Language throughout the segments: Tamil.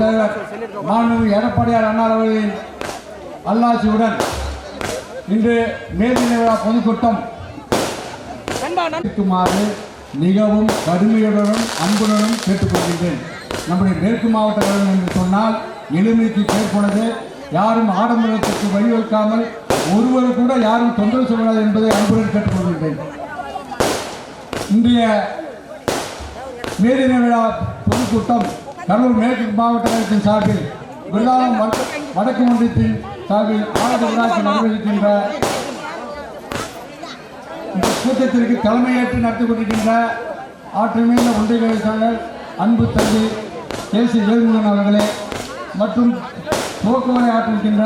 தலைவர் மாண்புமிகு எடப்பாடியார் அண்ணா அவர்களின் அல்லாசியுடன் இன்று மே தின விழா பொதுக்கூட்டம் இருக்குமாறு மிகவும் கடுமையுடனும் அன்புடனும் கேட்டுக்கொள்கின்றேன். நம்முடைய மேற்கு மாவட்டங்கள் என்று சொன்னால் எளிமைக்கு பேர்போனது. யாரும் ஆடம்பரத்திற்கு வழிவகுக்காமல் ஒருவர் கூட யாரும் தொந்தரவு செய்யக்கூடாது என்பதை அன்புடன் கேட்டுக்கொள்கின்றேன். இன்றைய மே தின விழா பொதுக்கூட்டம் கடலூர் மேற்கு மாவட்ட கழகத்தின் சார்பில் விருதாலம் வடக்கு ஒன்றியத்தின் சார்பில் ஆனந்த விழாக்கு நடைபெறுகின்ற இந்த கூட்டத்திற்கு தலைமையேற்று நடத்தி கொண்டிருக்கின்ற ஆற்றல் மிகுந்த ஒன்றிய செயலாளர் அன்பு தம்பி கேசி வேல்முருகன் அவர்களே மற்றும் துவக்கமுறை ஆற்றிருக்கின்ற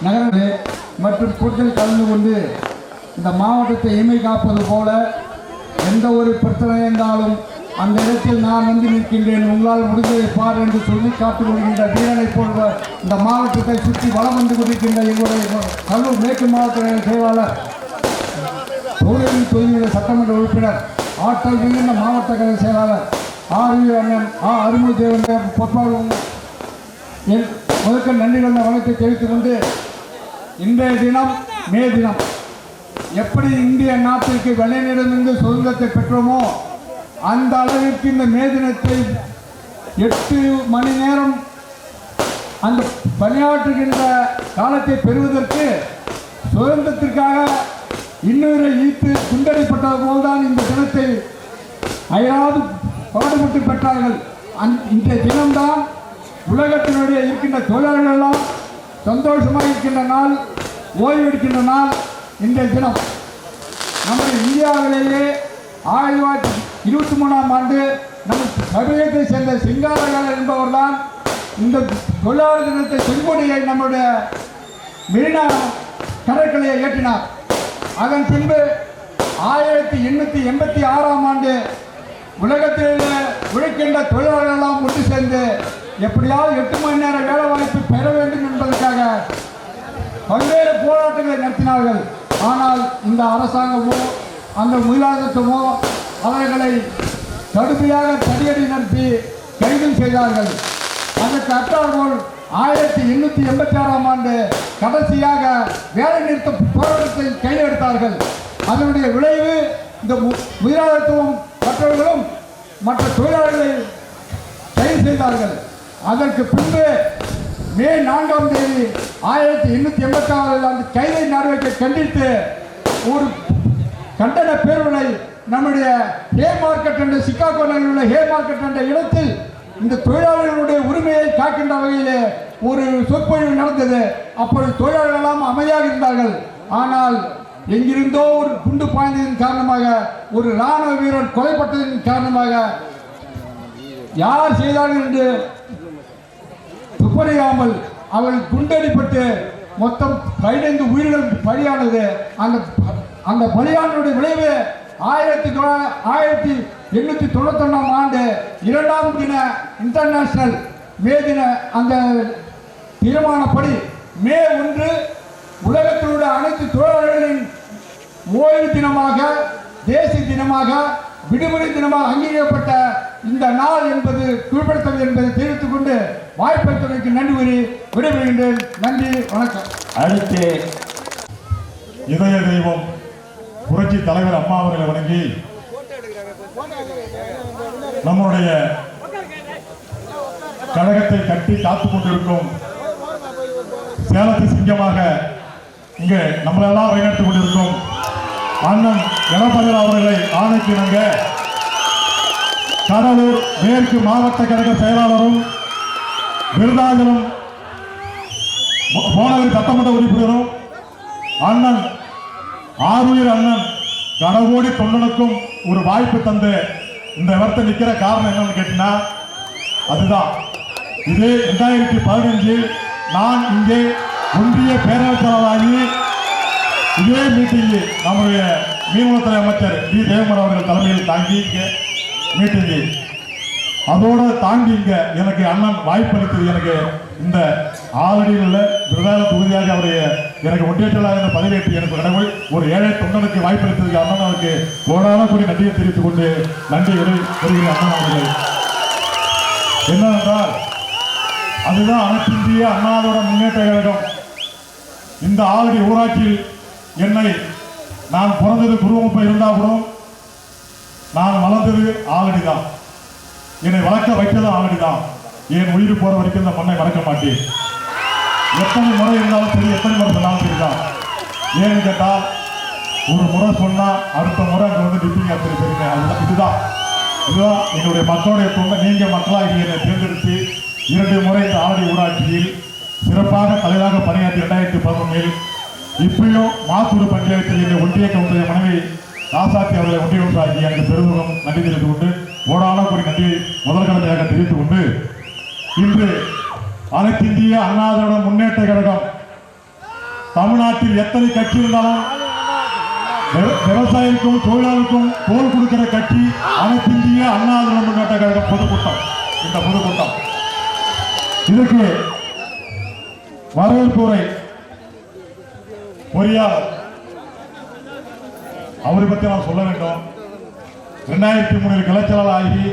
நகரங்களே மற்றும் கூட்டத்தில் கலந்து கொண்டு இந்த மாவட்டத்தை எளிமை காப்பது போல எந்த ஒரு பிரச்சனை இருந்தாலும் அந்த இடத்தில் நான் வந்து நிற்கின்றேன், உங்களால் முடிந்ததை பார் என்று சொல்லி காத்துக் கொள்கின்ற வீரனை போன்ற இந்த மாவட்டத்தை சுற்றி வளம் வந்து கொண்டிருக்கின்ற எங்களுடைய கல்லூர் மேற்கு மாவட்ட செயலாளர் தொகுதியின் சட்டமன்ற உறுப்பினர் ஆற்றல் மிகுந்த மாவட்ட கழக செயலாளர் அண்ணன் அருமுக தேவன் பொற்பாளர் முதற்க நன்றி வந்த வணக்கத்தை தெரிவித்துக் கொண்டு இன்றைய தினம் மே தினம் எப்படி இந்திய நாட்டிற்கு வெள்ளையனிடமிருந்து சுதந்திரத்தை பெற்றோமோ அந்த அளவிற்கு இந்த மே தினத்தை 8 மணி நேரம் அந்த பணியாற்றுகின்ற காலத்தை பெறுவதற்கு சுதந்திரத்திற்காக இன்னொரு ஈர்த்து குண்டடிப்பட்டது போல்தான் இந்த தினத்தை அயராது பாடுபட்டு பெற்றார்கள். இன்றைய தினம்தான் உலகத்தினுடைய இருக்கின்ற தொழிலாளர்கள் எல்லாம் சந்தோஷமாக இருக்கின்ற நாள், ஓய்வெடுக்கின்ற நாள் இன்றைய தினம். நம்முடைய இந்தியாவிலேயே 1923ஆம் ஆண்டு நம் தமிழகத்தை சேர்ந்த சிங்காரகாரர் என்பவர் தான் இந்த தொழிலாளர் தினத்தை செங்கொடியை நம்முடைய மெரினா கடற்கரையை ஏற்றினார். அதன் பின்பு 1886ஆம் ஆண்டு உலகத்தில் உழைக்கின்ற தொழிலாளர்கள் எல்லாம் ஒன்று சேர்ந்து எப்படியாவது 8 மணி நேர வேலை வாய்ப்பு பெற வேண்டும் என்பதற்காக பல்வேறு போராட்டங்களை நடத்தினார்கள். ஆனால் இந்த அரசாங்கமோ அந்த முதலாளித்துவமோ அவர்களை கடுமையாக தடியடி நடத்தி கைது செய்தார்கள். அதற்கு அற்றாற்போல் 1886ஆம் ஆண்டு கடைசியாக வேலை நிறுத்த போராட்டத்தை கையெடுத்தார்கள். அதனுடைய விளைவு இந்த முதலாளித்துவம் மற்றவர்களும் மற்ற தொழிலாளர்களை கைது செய்தார்கள். அதற்கு பின்பு மே 4ஆம் தேதி 1886 அந்த கைதை நடவடிக்கை கண்டித்து ஒரு கண்டன பேரவை நம்முடைய ஹே மார்க்கெட் என்ற சிகாகோ நகரில் உள்ள ஹே மார்க்கெட் என்ற இடத்தில் இந்த தொழிலாளர்களுடைய உரிமையை காக்கின்ற வகையிலே ஒரு சொற்பொழிவு நடந்தது. அப்பொழுது தொழிலாளர்கள் எல்லாம் அமைதியாக இருந்தார்கள். ஆனால் எங்கிருந்தோ ஒரு குண்டு பாய்ந்ததின் காரணமாக ஒரு இராணுவ வீரர் கொலைப்பட்டதன் காரணமாக யார் செய்தார்கள் என்று துப்பறியாமல் அவள் குண்டடிப்பட்டு மொத்தம் 15 உயிர்கள் பலியானது. அந்த பலியானுடைய விளைவு 1891ஆம் ஆண்டு 2ஆம் தின இன்டர்நேஷனல் மே தின அந்த தீர்மானப்படி மே 1 உலகத்தினுடைய அனைத்து தொழிலாளர்களின் ஓய்வு தினமாக, தேசிய தினமாக, விடுமுறை தினமாக அங்கீகரிக்கப்பட்ட இந்த நாள் என்பது குறிப்பிடத்தக்கது என்பதை தெரிவித்துக் கொண்டு வாய்ப்பளித்தமைக்கு நன்றி கூறி விடைபெறுகின்றேன். நன்றி, வணக்கம். அடுத்து இதய தெய்வம் புரட்சி தலைவர் அம்மா அவர்களை வணங்கி நம்முடைய கழகத்தை கட்டி காத்துக் கொண்டிருக்கும் சேலத்து சிங்கமாக இங்கே நம்மளெல்லாம் வழிநடத்திக் கொண்டிருக்கும் அண்ணன் எடப்பாடி அவர்களை ஆணைக்கிணங்க கடலூர் மேற்கு மாவட்ட கழக செயலாளரும் விருதாச்சலம் மாநகர சட்டமன்ற உறுப்பினரும் அண்ணன் ஆறுயிர் அண்ணன் கடவோடி தொண்டனுக்கும் ஒரு வாய்ப்பு தந்து இந்த இடத்துல நிற்கிற காரணம் என்னன்னு கேட்டீங்கன்னா அதுதான். இது 2015 நான் இங்கே ஒன்றிய பேரவையாளராகி இதே மீட்டிங்கு நம்முடைய மீன்வளத்துறை அமைச்சர் டி தேவமர் அவர்கள் தலைமையில் தாங்கி இங்கே மீட்டிங்கு அதோட தாண்டி இங்கே எனக்கு அண்ணன் வாய்ப்பு அளித்தது. எனக்கு இந்த ஆலடியில் உள்ள விருதால தொகுதியாக அவருடைய எனக்கு ஒன்றியத்திலாக பதவியேற்று எனக்கு கடவுள் ஒரு ஏழை தொண்டனுக்கு வாய்ப்பு அளித்ததுக்கு அண்ணன் அவருக்கு கோடான கூடி நன்றியை தெரிவித்துக் கொண்டு நன்றி வருகிற அண்ணன் அவர்கள். என்னவென்றால் அதுதான் அனைத்து இந்திய அண்ணா திராவிட முன்னேற்ற கழகம். இந்த ஆலடி ஊராட்சியில் என்னை நான் பிறந்தது குருவமுப்பம் இருந்தால் கூட நான் வளர்ந்தது ஆலடி தான். என்னை வளர்க்க வைத்ததும் ஆலடி தான். என் உயிர் போற வரைக்கும் இந்த மண்ணை வளர்க்க மாட்டேன். எத்தனை முறை இருந்தாலும் சரி, எத்தனை முறை சொன்னாலும் சரிதான். ஏன்னு கேட்டால் ஒரு முறை சொன்னா அடுத்த முறை அங்கே வந்து நிற்பீங்க. அத்தனை பேருமே இதுதான் எங்களுடைய மக்களுடைய தொண்டை. நீங்க மக்களாக என்னை தேர்ந்தெடுத்து 2 முறை இந்த ஆலடி ஊராட்சியில் சிறப்பாக தலைவராக பணியாற்றி 2011 இப்பயும் மாத்தூர் பஞ்சாயத்தில் இந்த ஒன்றிய கவுண்டரை மனைவி ராசாத்தி அவர்களை ஒன்றிய கவுண்டராகி எனக்கு பெருமுகம் நன்றி தெரிவித்துக் கொண்டு ஓடான கூடிய நன்றியை முதல் கடமையாக தெரிவித்துக் கொண்டு இன்று அனைத்து இந்திய அண்ணா திராவிட முன்னேற்ற கழகம் தமிழ்நாட்டில் எத்தனை கட்சி இருந்தாலும் விவசாயிக்கும் தொழிலாளருக்கும் தோல் கொடுக்கிற கட்சி அனைத்து இந்திய அண்ணா திராவிட முன்னேற்ற கழகம் பொதுக்கூட்டம். இந்த பொதுக்கூட்டம் இதற்கு வரவேற்புரை பொறியாளர் அவரை பற்றி நான் சொல்ல வேண்டும். 2003 கிளைச்சலாளர் ஆகி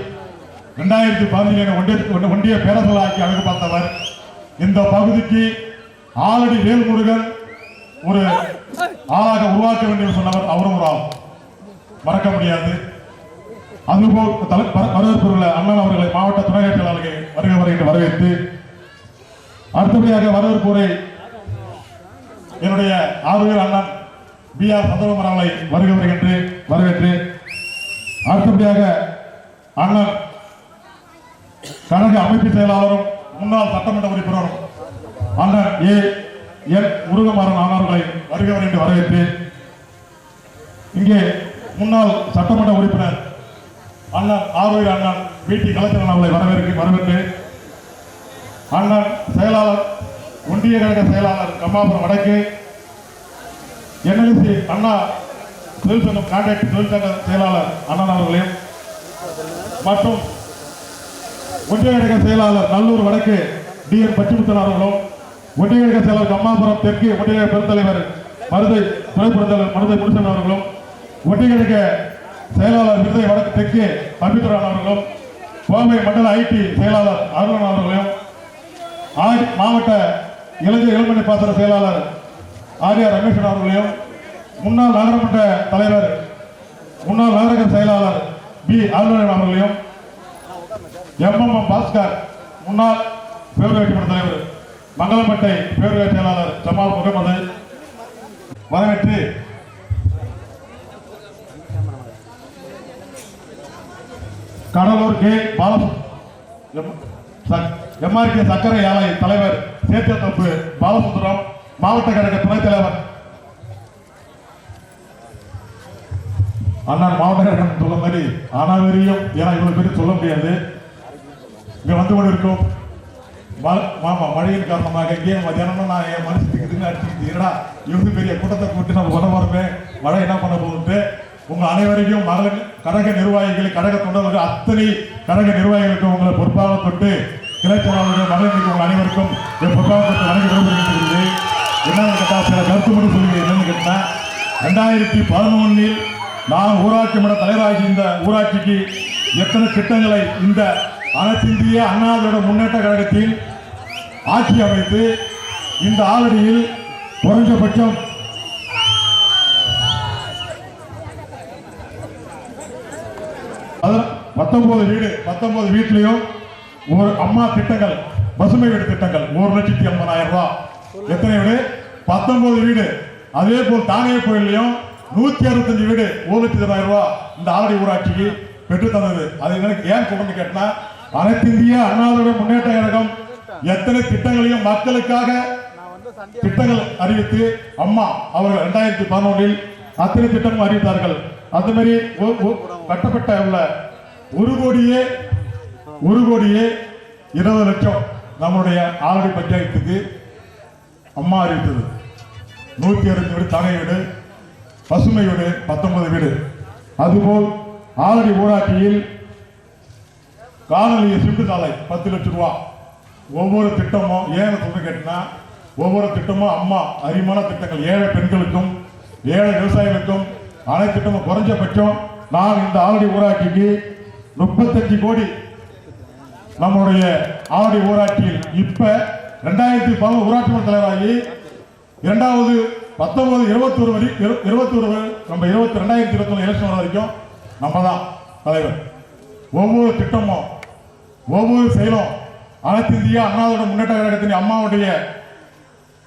2015 ஒன்றிய பேரசலாக்கி அழகு பார்த்தவர். இந்த பகுதிக்கு ஆலடி வேல்முருகன் ஒரு ஆளாக உருவாக்க வேண்டும் சொன்னவர். அவரும் ஒரு ஆள், மறக்க முடியாது. அதுபோல் வரவேற்புள்ள அண்ணன் அவர்களை மாவட்ட துணை செயலாளர்கள் வருகிறவர்கள் வரவேற்று அடுத்தபடியாக வரவேற்புரை என்னுடைய ஆறுவேல் அண்ணன் B.R. சந்திரகுமார் அவர்களை வருகிறவர் என்று வரவேற்று அடுத்தபடியாக அண்ணன் கழக அமைப்பு செயலாளரும் முன்னாள் சட்டமன்ற உறுப்பினரும் அண்ணன் A.N. முருகமாறன் அவர்களை வருகிறவர் என்று வரவேற்று இங்கே முன்னாள் சட்டமன்ற உறுப்பினர் அண்ணன் ஆறுவேல் அண்ணன் B.T. கலைச்சரன் அவர்களை வரவேற்று அண்ணன் செயலாளர் ஒன்றிய கழக செயலாளர் கம்மாபுரம் வடக்கு NLC அண்ணா தொழிற்சங்கம் கான்ட்ராக்ட் தொழிற்சங்க செயலாளர் அண்ணன் அவர்களையும் மற்றும் ஒன்றிய கழக செயலாளர் நல்லூர் வடக்கு D.N. பச்சிமுத்தன் அவர்களும் ஒன்றிய கழக செயலாளர் கம்மாபுரம் தெற்கு ஒன்றிய கழக பெருந்தலைவர் மருதை துணை பெருந்தலைவர் மருதை முனிசன் அவர்களும் ஒன்றிய கழக செயலாளர் விருதை வடக்கு தெற்கு பபித்ரான் அவர்களும் கோவை மண்டல IT செயலாளர் அருணன் அவர்களையும் மாவட்ட இளைஞர் இளமணி பாசன செயலாளர் R.R. ரமேஷன் அவர்களையும் முன்னாள் நகரமன்ற தலைவர் முன்னாள் நகரக செயலாளர் B. அருணன் அவர்களையும் M.M. பாஸ்கர் முன்னாள் பேரூராட்சி மன்ற தலைவர் மங்களம்பட்டை பேரூராட்சி செயலாளர் ஜமால் முகமது வரவேற்று கடலூர் கே. MRK சக்கரை ஆலை தலைவர் சேத்தியத்தப்பு பாலசுந்தரம் மாவட்ட கழக துணைத் தலைவர் அண்ணன் மாவட்ட கழகம் சொல்ல மாதிரி அனாவரியம் ஏன்னா இவ்வளவு பேர் சொல்ல முடியாது. இங்க வந்து கொண்டிருக்கும் மாமா மழையின் காரணமாக இங்கே மத்தியானம் நான் என் மனசுக்கு அடிச்சுக்கிட்டு இவங்க பெரிய கூட்டத்தை கூட்டி நம்ம பண்ண போறோமே மழை என்ன பண்ண போகுது. உங்க அனைவரையும் மகளிர் கழக நிர்வாகிகள் கழக தொண்டர்கள் அத்தனை கழக நிர்வாகிகளுக்கும் உங்களை பொறுப்பாக தொட்டு கிளைச்சலாளர்கள் மகளிருக்கு உங்கள் அனைவருக்கும் என் பொறுப்பாக தொட்டு வணங்கி விரும்புகிறது. என்னன்னு கேட்டா சில கருத்து மட்டும் சொல்லுங்க. என்னன்னு கேட்டா 2011 நான் ஊராட்சி மன்ற தலைவராகி இந்த ஊராட்சிக்கு எத்தனை திட்டங்களை இந்த அனைத்து இந்திய அண்ணா திராவிட முன்னேற்ற கழகத்தில் ஆட்சி அமைத்து இந்த ஆலடியில் குறைஞ்சபட்சம் 19 வீட்டிலையும் ஒரு அம்மா திட்டங்கள் பசுமை வீடு திட்டங்கள் 1,80,000 ரூபாய். எத்தனை வீடு? 19 வீடு. அதே போல் தானே கோயிலையும் 165 வீடு 1,20,000 ரூபாய் இந்த ஆலடி ஊராட்சிக்கு பெற்று தந்தது. அது எனக்கு ஏன் சொல்லுங்க கேட்டா அனைத்து இந்திய அண்ணா திராவிட முன்னேற்ற கழகம் எத்தனை திட்டங்களையும் மக்களுக்காக திட்டங்கள் அறிவித்து அம்மா அவர்கள் 2011 அத்தனை திட்டமும் அறிவித்தார்கள். அது மாதிரி கட்டப்பட்ட உள்ள 1,20,00,000 நம்முடைய ஆலடி பஞ்சாயத்துக்கு அம்மா அறிவித்தது. 160 வீடு தானே வீடு, பசுமை வீடு 19 வீடு. அதுபோல் ஆலடி ஊராட்சியில் காணொலி சிமெண்ட் சாலை 10 லட்சம் ரூபாய். ஒவ்வொரு திட்டமும் ஏன் சொல்ல கேட்டா ஒவ்வொரு திட்டமும் அம்மா அரிமான திட்டங்கள் ஏழை பெண்களுக்கும் ஏழை விவசாயிகளுக்கும் அனைத்து திட்டமும் குறைஞ்சபட்சம் நான் இந்த ஆலடி ஊராட்சிக்கு 35 கோடி நம்முடைய ஆவடி ஊராட்சியில் இப்ப 2011 ஊராட்சி மன்ற தலைவராகி 2019 21 வரை 21 நம்ம 2021 எலெக்ஷன் வர வரைக்கும் நம்ம தான் தலைவர். ஒவ்வொரு திட்டமும் ஒவ்வொரு செயலும் அனைத்து இந்திய அண்ணாவோட முன்னேற்ற கழகத்தின் அம்மாவுடைய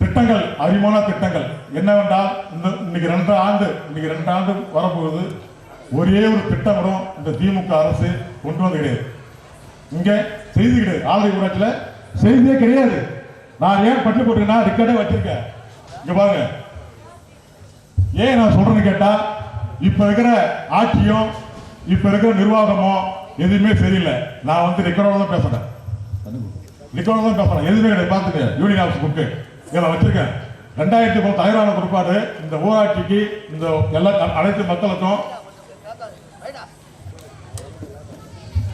திட்டங்கள், அறிமுக திட்டங்கள் என்னவென்றால் இன்னைக்கு 2 ஆண்டு வரப்போகுது. ஒரே ஒரு திட்டம் கூட இந்த திமுக அரசு கொண்டு வந்து கிடையாது. இங்க செய்தி கிடையாது. ஆவடி ஊராட்சியில் செய்தியே கிடையாது. நான் ஏன் பட்டு போட்டுருக்கேன்னா ரெக்கார்டே வச்சிருக்கேன். இங்க பாருங்க, ஏன் நான் சொல்றேன்னு கேட்டா, இப்ப இருக்கிற ஆட்சியும் இப்ப இருக்கிற நிர்வாகமும் எதுவுமே சரியில்லை. நான் வந்து ரெக்கார்டோட தான் பேசுறேன். எதுவுமே கிடையாது. பார்த்துக்க, யூனியன் ஆஃபீஸ் புக்கு இதில் வச்சிருக்கேன். 2010 தலைவரான குறிப்பாடு இந்த ஊராட்சிக்கு இந்த எல்லா அனைத்து மக்களுக்கும்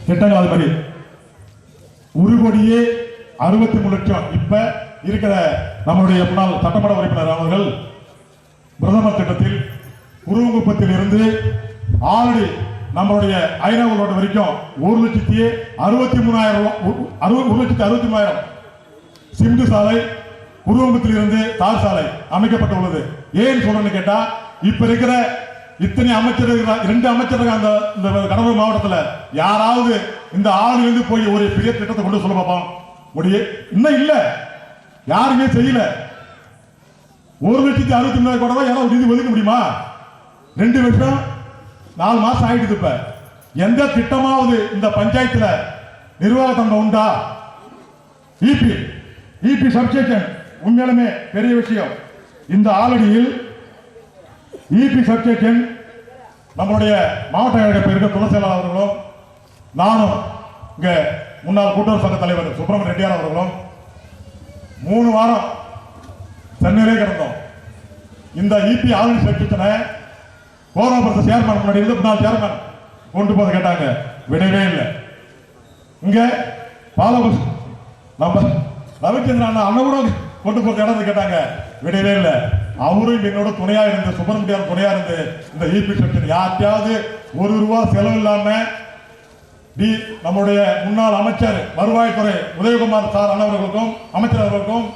திட்டங்கள் அது மாதிரி 1,63 லட்சம். இப்ப இருக்கிற நம்முடைய முன்னாள் சட்டமன்ற உறுப்பினர் அவர்கள் பிரதமர் திட்டத்தில் குருங்குப்பத்தில் இருந்து ஆல்ரெடி நம்மளுடைய ஐநூறு ரோடு வரைக்கும் 1,63,000 சிமெண்ட் சாலை குருவம்பத்தில் இருந்து தார் சாலை அமைக்கப்பட்டுள்ளது. ஏன் சொல்றேன்னு கேட்டா, இப்ப இருக்கிற இத்தனை அமைச்சர்கள் 2 அமைச்சர்கள் இந்த கடலூர் மாவட்டத்தில் யாராவது இந்த ஆளுநர் போய் ஒரு பெரிய திட்டத்தை கொண்டு சொல்ல பார்ப்போம் முடியும்? இன்னும் இல்ல, யாருமே செய்யல. 1,63,000 கூட யாராவது நிதி ஒதுக்க முடியுமா? 2 வருஷம் 4 மாசம் ஆயிடுது. இப்ப எந்த திட்டமாவது இந்த பஞ்சாயத்துல நிர்வாகத்தன்மை உண்டா? இபி சப்ஸ்டேஷன் உண்மையிலுமே பெரிய விஷயம். இந்த ஆலடியில் இபி சப்ஸ்டேஷன் நம்மளுடைய மாவட்ட கழக இருக்க துணை செயலாளர் அவர்களும் நானும் இங்க முன்னாள் கூட்டுறவு சங்க தலைவர் சுப்பிரமணிய ரெட்டியார் அவர்களும் 3 வாரம் சென்னையிலே கிடந்தோம். இந்த இபி ஆலடி சப்ஸ்டேஷனை கோராபுரத்து சேர்மன் முன்னாடி 24 சேர்மன் கொண்டு போது கேட்டாங்க, விடவே இல்லை. இங்க பாலபுரம் நம்ம ரவிச்சந்திரன் அண்ணன் கூட கொண்டு போது இடத்துல கேட்டாங்க, விடவே இல்லை. அவரும் என்னோட துணையா இருந்து சுப்பிரமணியம் துணையா இருந்து இந்த இபி செக்ஷன் யார்ட்டையாவது ₹1 செலவு இல்லாம நம்முடைய முன்னாள் அமைச்சர் வருவாய்த்துறை உதயகுமார் சார் அண்ணவர்களுக்கும் அமைச்சர் அவர்களுக்கும்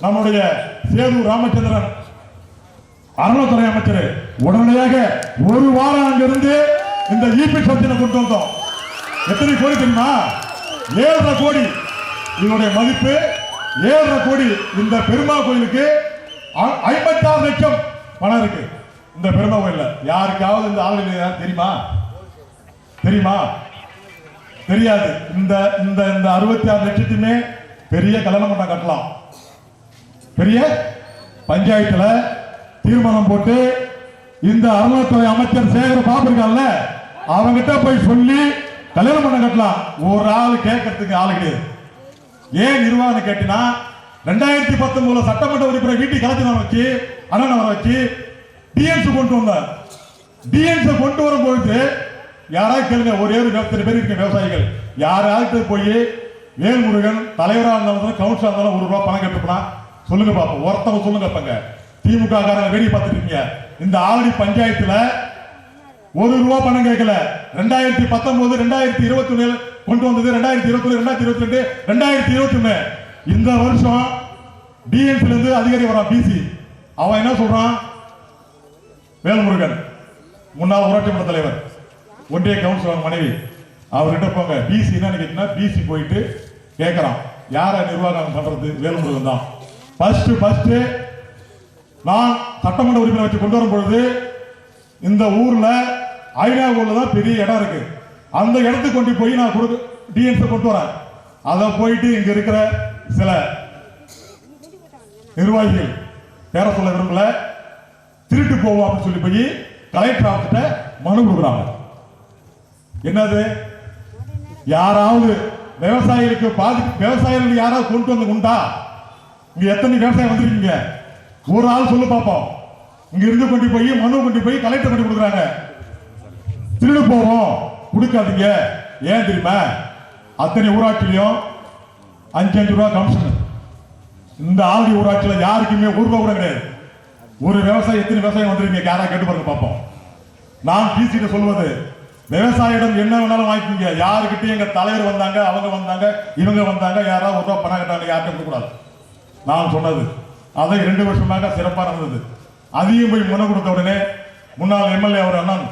நம்முடைய சேது ராமச்சந்திரன் அறநிலைத்துறை அமைச்சர் உடனடியாக 1 வாரம் அங்கிருந்து இந்த இபி செக்ஷனை கொண்டு வந்தோம். எத்தனை கோடி தெரியுமா? 7,5 கோடி. இதனுடைய மதிப்பு 7,5 கோடி. இந்த பெருமா கோயிலுக்கு 56 லட்சம் பணம் இருக்கு. இந்த பெருமா கோயில்ல யாருக்காவது இந்த ஆளுநர் தெரியுமா? தெரியாது. இந்த இந்த இந்த 66 லட்சத்துமே பெரிய கல்யாண மண்டபம் கட்டலாம். பெரிய பஞ்சாயத்துல தீர்மானம் போட்டு இந்த அறநிலைத்துறை அமைச்சர் சேகர் பாபு இருக்கான்ல, அவங்கிட்ட போய் சொல்லி கல்யாண மண்டபம் கட்டலாம். ஒரு ஆள் கேட்கறதுக்கு ஆள் கிடையாது. ஏன் நிர்வாகம் கேட்டினா, 2019 சட்டமன்ற உறுப்பினர் வீட்டுக்கு கலெக்டர் வச்சு அண்ணன் வர வச்சு டிஎன்ஸ் கொண்டு வந்தார். டிஎன்ஸ் கொண்டு வரும்பொழுது யாராவது கேளுங்க, ஒரே ஒரு 20 பேர் இருக்க விவசாயிகள் யாராவது போய் வேல்முருகன் தலைவராக இருந்தாலும் கவுன்சிலர் இருந்தாலும் ₹1 பணம் கேட்டுப்பா சொல்லுங்க பாப்போம். ஒருத்தவங்க சொல்லுங்க. பங்க திமுக காரங்க வேடி பார்த்துருக்கீங்க. இந்த ஆவடி பஞ்சாயத்துல ₹1 பணம் கேட்கல. 2019 2021 கொண்டு வந்தது. 2021 2022 2021 இந்த வருஷம் டிஎன்சி இருந்து அதிகாரி வரான் பிசி. அவன் என்ன சொல்றான்? வேல்முருகன் முன்னாள் ஊராட்சி மன்ற தலைவர் ஒன்றிய கவுன்சிலர் மனைவி அவர்கிட்ட போங்க. பிசி என்ன கேட்டீங்கன்னா, பிசி போயிட்டு கேட்கறான், யார நிர்வாகம் பண்றது? வேல்முருகன் தான். ஃபர்ஸ்ட் நான் சட்டமன்ற உறுப்பினர் வச்சு கொண்டு வரும் பொழுது இந்த ஊர்ல ஐநாவூர்ல தான் பெரிய இடம் இருக்கு. அந்த இடத்துக்கு கொண்டு போய் நான் டிஎன்ஸ் கொண்டு வரேன். அதை போயிட்டு இங்க இருக்கிற சில நிர்வாகிகள் பேர சொல்ல விரும்பல, திருட்டு போவோம் அப்படின்னு சொல்லி போய் கலெக்டர் ஆஃபீஸ்ல மனு கொடுக்குறாங்க. என்னது? யாராவது விவசாயிகளுக்கு விவசாயிகள் யாராவது கொண்டு வந்து உண்டா? இங்க எத்தனை விவசாயம் வந்திருக்கீங்க? ஒரு ஆள் சொல்லு பாப்போம். இங்க இருந்து கொண்டு போய் மனு கொண்டு போய் கலெக்டர் கொண்டு கொடுக்குறாங்க. திருடு போவோம் கொடுக்காதீங்க. ஏன் தெரியுமா? அத்தனை ஊராட்சியிலையும் 5 ரூபா கமிஷன். இந்த ஆவடி ஊராட்சியில் யாருக்குமே ₹1 கூட கிடையாது. ஒரு விவசாயி எத்தனை விவசாயம் வந்திருக்கீங்க? யாரா கேட்டு பாருங்க பாப்போம். நான் பிசிட்ட சொல்வது, விவசாயிடம் என்ன வேணாலும் வாங்கிக்கோங்க. யாருக்கிட்டையும் எங்க தலைவர் வந்தாங்க, அவங்க வந்தாங்க, இவங்க வந்தாங்க, யாராவது ஒரு ரூபா பணம் கட்டாங்க, யார்கிட்ட கொடுக்கூடாது. நான் சொன்னது அதை 2 வருஷமாக சிறப்பாக நடந்தது. அதையும் போய் முன்ன கொடுத்த உடனே முன்னாள் எம்எல்ஏ அவர் அண்ணன்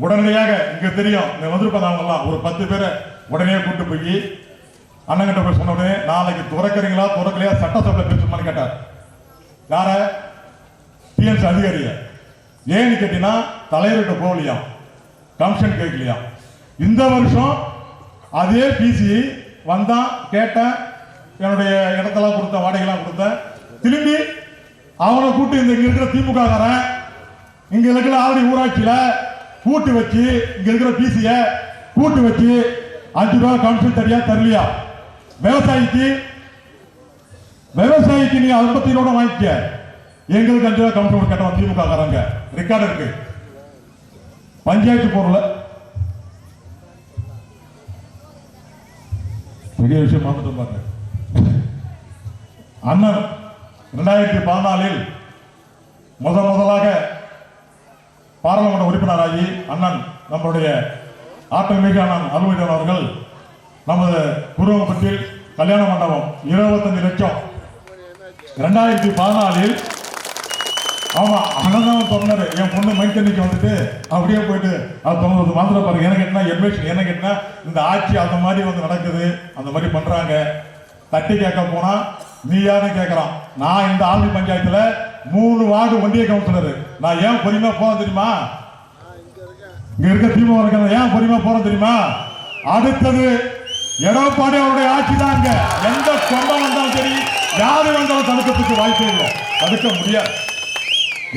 உடனடியாக இங்க தெரியும் வந்திருப்பாங்க அவங்கெல்லாம் ஒரு 10 பேரை உடனே கூட்டு போய் அண்ணங்கிட்ட போய் சொன்ன உடனே நாளைக்கு துறக்கிறீங்களா துறக்கலையா சட்டசபையில் பேசணுமான்னு கேட்டார். யார? டிஎன்சி அதிகாரிய. ஏன்னு கேட்டீங்கன்னா தலைவர்கிட்ட போகலையா, கமிஷன் கேட்கலையா. இந்த வருஷம் அதே பிசி வந்தான், கேட்டேன், என்னுடைய இடத்தெல்லாம் கொடுத்தேன், வாடகைலாம் கொடுத்தேன். திரும்பி அவனை கூட்டு இங்க இருக்கிற திமுக காரன் இங்க இருக்கிற ஆல்ரெடி ஊராட்சியில கூட்டு வச்சு இங்க இருக்கிற பிசிய கூட்டு வச்சு 5 ரூபா கமிஷன் தரியா தரலையா? விவசாயிக்கு நீ 50 ரூபா வாங்கிக்க, எங்களுக்கு 5 ரூபா கமிஷன் கேட்டோம் திமுக காரங்க. ரெக்கார்டு இருக்கு. பஞ்சாயத்து பொருள் பெரிய விஷயம் பார்த்துட்டு பாருங்க. அண்ணன் 2014 முதலாக பாராளுமன்ற உறுப்பினராகி அண்ணன் நம்முடைய ஆற்றல் மிகு அண்ணன் அருள்மிகு அவர்கள் நமது குருவம்பட்டில் கல்யாண மண்டபம் 25 லட்சம் 2014 ஆமா அண்ணன் சொன்னாரு. என் பொண்ணு மைத்தண்ணிக்கு வந்துட்டு அப்படியே போயிட்டு அது தொண்ணூறு மாத்திர பாருங்க. என்ன கேட்டா எம்எல்சி என்ன கேட்டா இந்த ஆட்சி அந்த மாதிரி வந்து நடக்குது, அந்த மாதிரி பண்றாங்க. தட்டி கேட்க போனா நீ யாருன்னு கேட்கறான். நான் இந்த ஆல்வி பஞ்சாயத்துல 3 வார்டு ஒன்றிய கவுன்சிலர். நான் ஏன் பொறுமையா போறேன் தெரியுமா? இங்க இருக்க திமுக இருக்க ஏன் பொறுமையா போறேன் தெரியுமா? அடுத்தது எடப்பாடி அவருடைய ஆட்சி தான். இங்க எந்த சொந்தம் வந்தாலும் சரி, யாரு வந்தாலும் தடுக்கிறதுக்கு வாய்ப்பே இல்லை, தடுக்க முடியாது.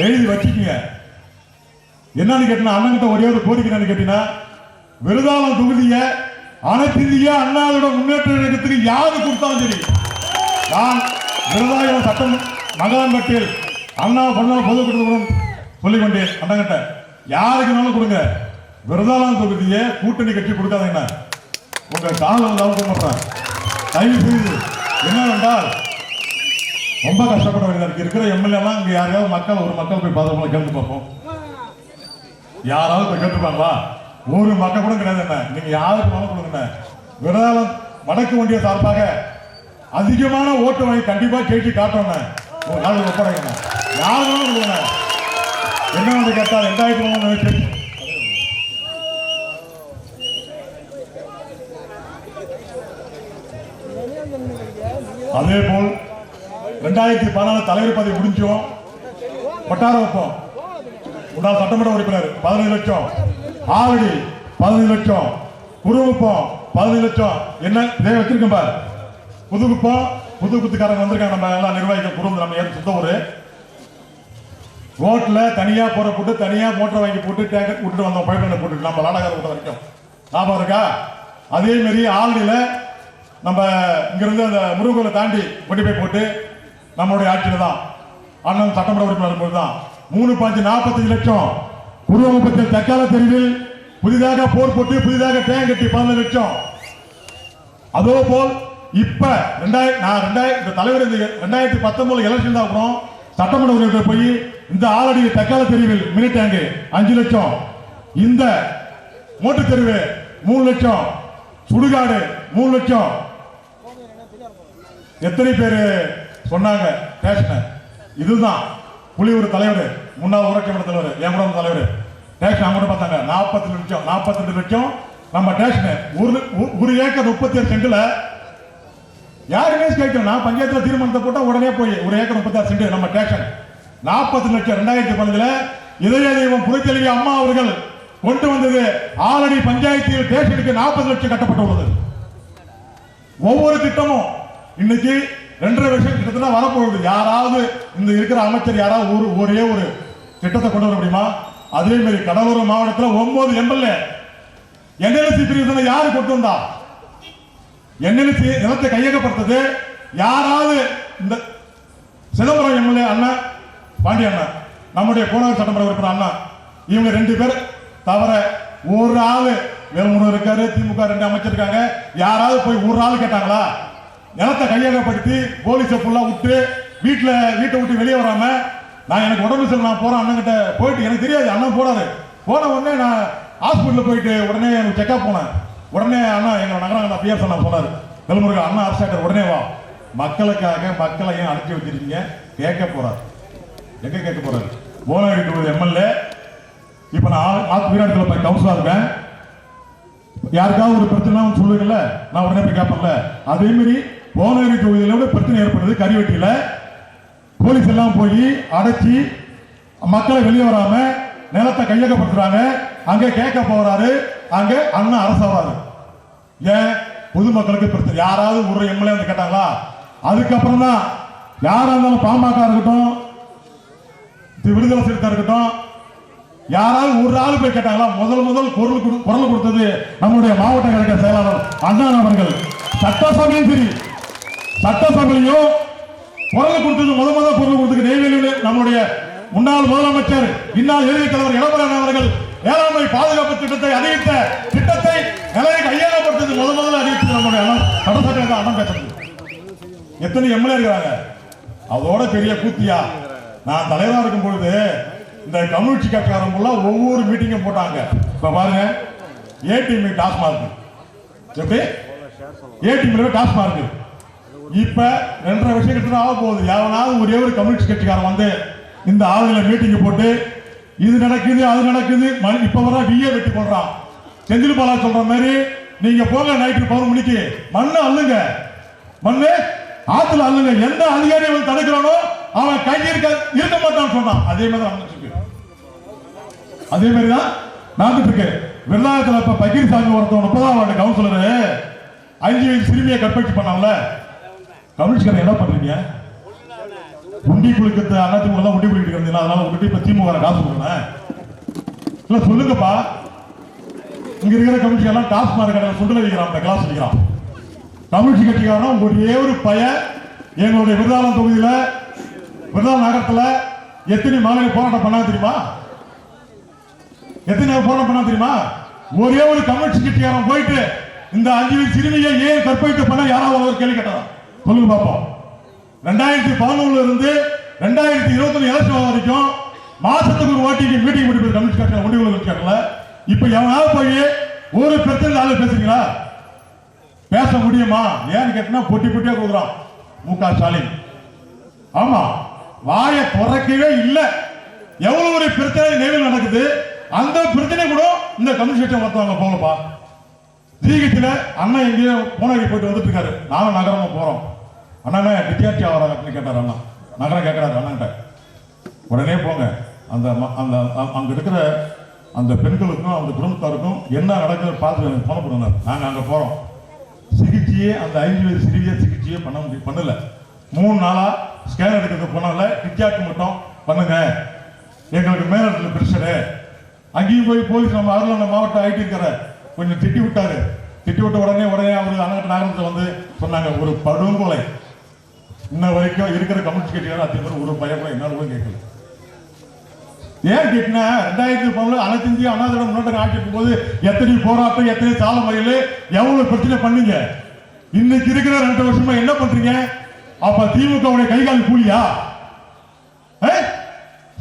எழுதி வச்சுக்கீங்க. என்னன்னு கேட்டீங்கன்னா அண்ணன்கிட்ட ஒரே ஒரு கோரிக்கை என்னன்னு கேட்டீங்கன்னா, விருதாளம் தொகுதிய அனைத்து இந்திய அண்ணாவோட முன்னேற்ற இயக்கத்துக்கு யாரு கொடுத்தாலும் சரி, நான் விருதாளம் சட்டம் மகளாம்பட்டில் அண்ணா பொண்ணு பொதுக்கூட்டம் சொல்லிக்கொண்டேன். அண்ணங்கிட்ட யாருக்குனாலும் கொடுங்க, விருதாளம் தொகுதியை கூட்டணி கட்சி கொடுக்காதீங்க. உங்க காலம் மாட்டேன். தயவு செய்து என்னவென்றால் ரொம்ப கஷ்டப்பட வேண்டியதா இருக்கு. இருக்கிற எம்எல்ஏலாம் இங்க யாரையாவது மக்கள் ஒரு மக்கள் போய் பார்த்தவங்களை கேட்டு பார்ப்போம். யாராவது போய் கேட்டுப்பாங்களா? ஒரு மக்கள் கூட கிடையாது. என்ன நீங்க யாருக்கு வேணாலும் கொடுங்க. விருதாளம் வடக்கு ஒன்றிய சார்பாக அதிகமான ஓட்டு வாங்கி கண்டிப்பா கேட்டு காட்டோங்க. ஒரு நாள் ஒப்படைங்க. யாரு வேணாலும் கொடுங்க. என்ன வந்து கேட்டா 2003 அதே போல் 2014 தலைவர் பதவி முடிஞ்சோம். வட்டார வைப்போம். முன்னாள் சட்டமன்ற உறுப்பினர் 15 லட்சம், ஆவடி 15 லட்சம், குருகுப்பம் 15 லட்சம். என்ன இதே வச்சிருக்கோம் பார். புதுகுப்பம் புது குத்துக்காரங்க வந்திருக்காங்க. நம்ம எல்லாம் நிர்வாகிக்க குடும்பம் நம்ம சுத்த ஊரு. ரோட்ல தனியா போற போட்டு தனியா மோட்டர் வாங்கி போட்டு டேங்கர் விட்டுட்டு வந்தோம். பைப்லைன் போட்டு நம்ம லாடகார விட்ட வரைக்கும் ஞாபகம் இருக்கா? அதே மாதிரி ஆல்டியில நம்ம இங்கிருந்து அந்த முருகலை தாண்டி கொண்டு போய் போட்டு நம்மளுடைய ஆட்சியில தான் அண்ணன் சட்டமன்ற உறுப்பினர் போது தான் 3.45 லட்சம். குருவம்பட்டில் தக்கால தெருவில் புதிதாக போர் போட்டு புதிதாக டேங்க் கட்டி 15 லட்சம். அதே போல் இப்ப இந்த தலைவர் 2019 எலெக்ஷன் தான் அப்புறம் சட்டமன்ற உறுப்பினர் போய் இந்த ஆலடி தக்கால தெருவில் மினி டேங்க் 5 லட்சம், இந்த மோட்டு தெருவு 3 லட்சம், சுடுகாடு 3 லட்சம். எத்தனை பேரு சொன்னாங்க ஸ்டேஷன்? இதுதான் புலியூர் தலைவர், முன்னாள் ஊராட்சி மன்ற தலைவர், என் கூட தலைவர் ஸ்டேஷன் அவங்க பார்த்தாங்க. 40 லட்சம் 42 லட்சம் நம்ம ஸ்டேஷன். ஒரு ஏக்கர் 37 சென்ட்ல யாருமே கேட்கணும். நான் பஞ்சாயத்துல தீர்மானத்தை போட்டா உடனே போய் ஒரு ஏக்கர் 36 சென்ட் நம்ம ஸ்டேஷன் 40 லட்சம். 2015 இதய தெய்வம் புரட்சித்தலைவி அம்மா அவர்கள் கொண்டு வந்தது. ஆல்ரெடி பஞ்சாயத்தில் ஸ்டேஷனுக்கு 40 லட்சம் கட்டப்பட்டுள்ளது. ஒவ்வொரு திட்டமும் இன்னைக்கு 2.5 வருஷம் கிட்டத்தட்ட வரப்போகுது. யாராவது இந்த இருக்கிற அமைச்சர் யாராவது ஒரே ஒரு திட்டத்தை கொண்டு வர முடியுமா? அதே மாதிரி கடலூர் மாவட்டத்தில் 9 எம்எல்ஏ என்எல்சி பிரிவு யாரு கொண்டு வந்தா? என்எல்சி நிலத்தை கையகப்படுத்தது யாராவது? இந்த சிதம்பரம் எம்எல்ஏ அண்ணா பாண்டி அண்ணா, நம்முடைய கோனார் சட்டமன்ற உறுப்பினர் அண்ணா, இவங்க 2 பேர் தவிர ஒரு ஆளு வேல்முருகன் இருக்காரு, திமுக 2 அமைச்சர் இருக்காங்க. யாராவது போய் ஒரு ஆள் கேட்டாங்களா? நிலத்தை கையகப்படுத்தி போலீஸை ஃபுல்லா விட்டு வீட்டை விட்டு வெளியே வராம நான் எனக்கு உடம்பு சரியில்லை நான் போறேன் அண்ணன் கிட்ட போயிட்டு எனக்கு தெரியாது அண்ணன் போறாரு. போன உடனே நான் ஹாஸ்பிட்டல் போயிட்டு உடனே செக்அப் போனேன். உடனே அண்ணா எங்க நகரம் பிஎஸ் அண்ணா சொன்னாரு, வெல்முருகன் அண்ணா அரசாங்கர் உடனே வா, மக்களுக்காக மக்களை ஏன் அனுப்பி வச்சிருக்கீங்க கேட்க போறாரு. எங்க கேட்க போறாரு? போனகிரி தொகுதி எம்எல்ஏ. இப்ப நான் வீராட்களை போய் கவுன்சிலா இருக்கேன். யாருக்காவது ஒரு பிரச்சனை சொல்லுங்கல்ல, நான் உடனே போய் கேட்பேன்ல. அதே மாதிரி போனகிரி தொகுதியில பிரச்சனை ஏற்படுது. கரிவெட்டியில போலீஸ் எல்லாம் போய் அடைச்சி மக்களை வெளியே வராம நிலத்தை கையகப்படுத்துறாங்க. அங்க கேட்க போறாரு, அங்க அண்ணா அரசு வராரு. ஏன்? பொதுமக்களுக்கு பிரச்சனை. யாராவது ஒரு எம்எல்ஏ வந்து கேட்டாங்களா? அதுக்கப்புறம் தான் யாரா இருந்தாலும் பாமக இருக்கட்டும், விடுதலை சிறுத்தை இருக்கட்டும், யாராவது ஒரு ஆள் போய் கேட்டாங்களா? முதல் குரல் கொடுத்தது நம்முடைய மாவட்ட கழக செயலாளர் அண்ணா அவர்கள். சட்டசபையும் சரி, சட்டசபையிலையும் குரல் கொடுத்தது முதல் குரல் கொடுத்தது நெய்வேலியில் நம்முடைய முன்னாள் முதலமைச்சர் இந்நாள் எதிர்க்கட்சி தலைவர் எடப்பாடி அவர்கள் வேளாண்மை பாதுகாப்பு திட்டத்தை அறிவித்த திட்டத்தை நிலையை கையகப்படுத்தது முதல்ல அறிவித்தது நம்முடைய சட்டசபையில் அண்ணன் பேசுறது. எத்தனை எம்எல்ஏ இருக்கிறாங்க? அதோட பெரிய கூத்தியா, நான் தலைவராக இருக்கும் பொழுது இந்த கம்யூனிஸ்ட் கட்சிக்காரங்க ஒவ்வொரு மீட்டிங்கும் போட்டாங்க. இப்ப பாருங்க, ஏடிஎம் டாஸ்மார்க், எப்படி ஏடிஎம் டாஸ்மார்க் இப்ப 2.5 வருஷத்துக்கு ஆக போகுது. யாவனாவது ஒரே ஒரு கம்யூனிஸ்ட் கட்சிக்காரன் வந்து இந்த ஆளுகளை மீட்டிங் போட்டு இது நடக்குது அது நடக்குது, இப்ப வர விஏ வெட்டி போடுறான். செந்தில் பாலா சொல்ற மாதிரி நீங்க போங்க நைட்டு 11 மணிக்கு மண்ணு அள்ளுங்க, மண்ணு ஆத்துல அள்ளுங்க, எந்த அதிகாரி அவன் தடுக்கிறானோ அவன் கை இருக்க மாட்டான்னு சொன்னான். அதே மாதிரி நடந்துட்டு இருக்கு. அதே மாதிரிதான் நடந்துட்டு இருக்கு. வெள்ளாயத்துல இப்ப பகீர்சாமி ஒருத்தவன் 30ஆம் வார்டு கவுன்சிலரு 5 வயசு சிறுமியை கற்பழிச்சு பண்ணாங்கல்ல, கம்யூனிஸ்ட் என்ன பண்றீங்க? உண்டி குளிக்கிறது அண்ணாத்திமுக தான் உண்டி குளிக்கிட்டு இருந்தீங்களா? அதனால உங்ககிட்ட இப்ப திமுக காசு கொடுக்கணும் இல்ல சொல்லுங்கப்பா. இங்க இருக்கிற கம்யூனிஸ்ட் எல்லாம் டாஸ்மாக் கடையில் சுண்டல வைக்கிறான், கிளாஸ் வைக்கிறான். கம்யூனிஸ்ட் கட்சிக்காரன் ஒரே ஒரு பையன் எங்களுடைய விருதாலம் தொகுதியில விருதாலம் நகரத்துல எத்தனை மாநில போராட்டம் பண்ணா தெரியுமா? எத்தனை போராட்டம் பண்ணா தெரியுமா? ஒரே ஒரு கம்யூனிஸ்ட் கட்சிக்காரன் போயிட்டு இந்த 5 வயசு சிறுமியை ஏன் கற்பழித்து பண்ண யாராவது ஒரு கேள்வி கேட்டா சொல்லுங்க பாப்போம். 2011 இருந்து 2021 எலெக்ஷன் வரைக்கும் மாசத்துக்கு ஒரு வாட்டிக்கு மீட்டிங் முடிப்பது கம்யூனிஸ்ட் கட்சியில முடிவுகள் இருக்காங்கல்ல. இப்ப எவனாவது போய் ஒரு பிரச்சனை ஆளு பேசுறீங்களா? பேச முடியுமா? ஏன்னு கேட்டா பொட்டி பொட்டியா கொடுக்குறான் முக ஸ்டாலின். ஆமா, வாய துறக்கவே இல்ல. எவ்வளவு ஒரு பிரச்சனை நேரில் நடக்குது, அந்த பிரச்சனை கூட இந்த கம்யூனிஸ்ட் மொத்தவங்க போகலப்பா. ஜிஹெச்ல அண்ணன் எங்கேயோ போனகிரி போயிட்டு வந்துட்டு இருக்காரு, நானும் நகரமா போறோம். அண்ணா டிடிஆர்டி ஆகிறாங்க அப்படின்னு கேட்டார். அண்ணா நகரம் கேட்கிறாரு அண்ணன்ட்ட. உடனே போங்க, அந்த அந்த அங்க இருக்கிற அந்த பெண்களுக்கும் அந்த குடும்பத்தாருக்கும் என்ன நடக்குது பார்த்து எனக்கு போன பண்ணுறாரு. நாங்கள் அங்கே போகிறோம். சிகிச்சையே அந்த 5 வயது சிறுவியை சிகிச்சையே பண்ணல. 3 நாளா ஸ்கேன் எடுக்கிறது போனால டிடிஆர்டி மட்டும் பண்ணுங்க, எங்களுக்கு மேலிடத்துல பிரச்சனை. அங்கேயும் போய் போலீஸ் நம்ம அருளான மாவட்ட ஐடி இருக்கிற கொஞ்சம் திட்டி விட்டாரு. திட்டி விட்ட உடனே அவரு அண்ணன் நகரத்தில் வந்து சொன்னாங்க, ஒரு படுகொலை இன்ன வரைக்கும் இருக்கிற கம்யூனிஸ்ட் கட்சியார் அத்தனை பேர் ஒரு பையன் கூட என்னால கூட கேட்கல. ஏன் கேட்டீங்கன்னா 2011 அனைத்து இந்திய அண்ணா திராவிட முன்னேற்ற ஆட்சி இருக்கும் போது எத்தனை போராட்டம், எத்தனை சாலை மறியல், எவ்வளவு பிரச்சனை பண்ணீங்க. இன்னைக்கு இருக்கிற 2 வருஷமா என்ன பண்றீங்க? அப்ப திமுக கைகால் கூலியா?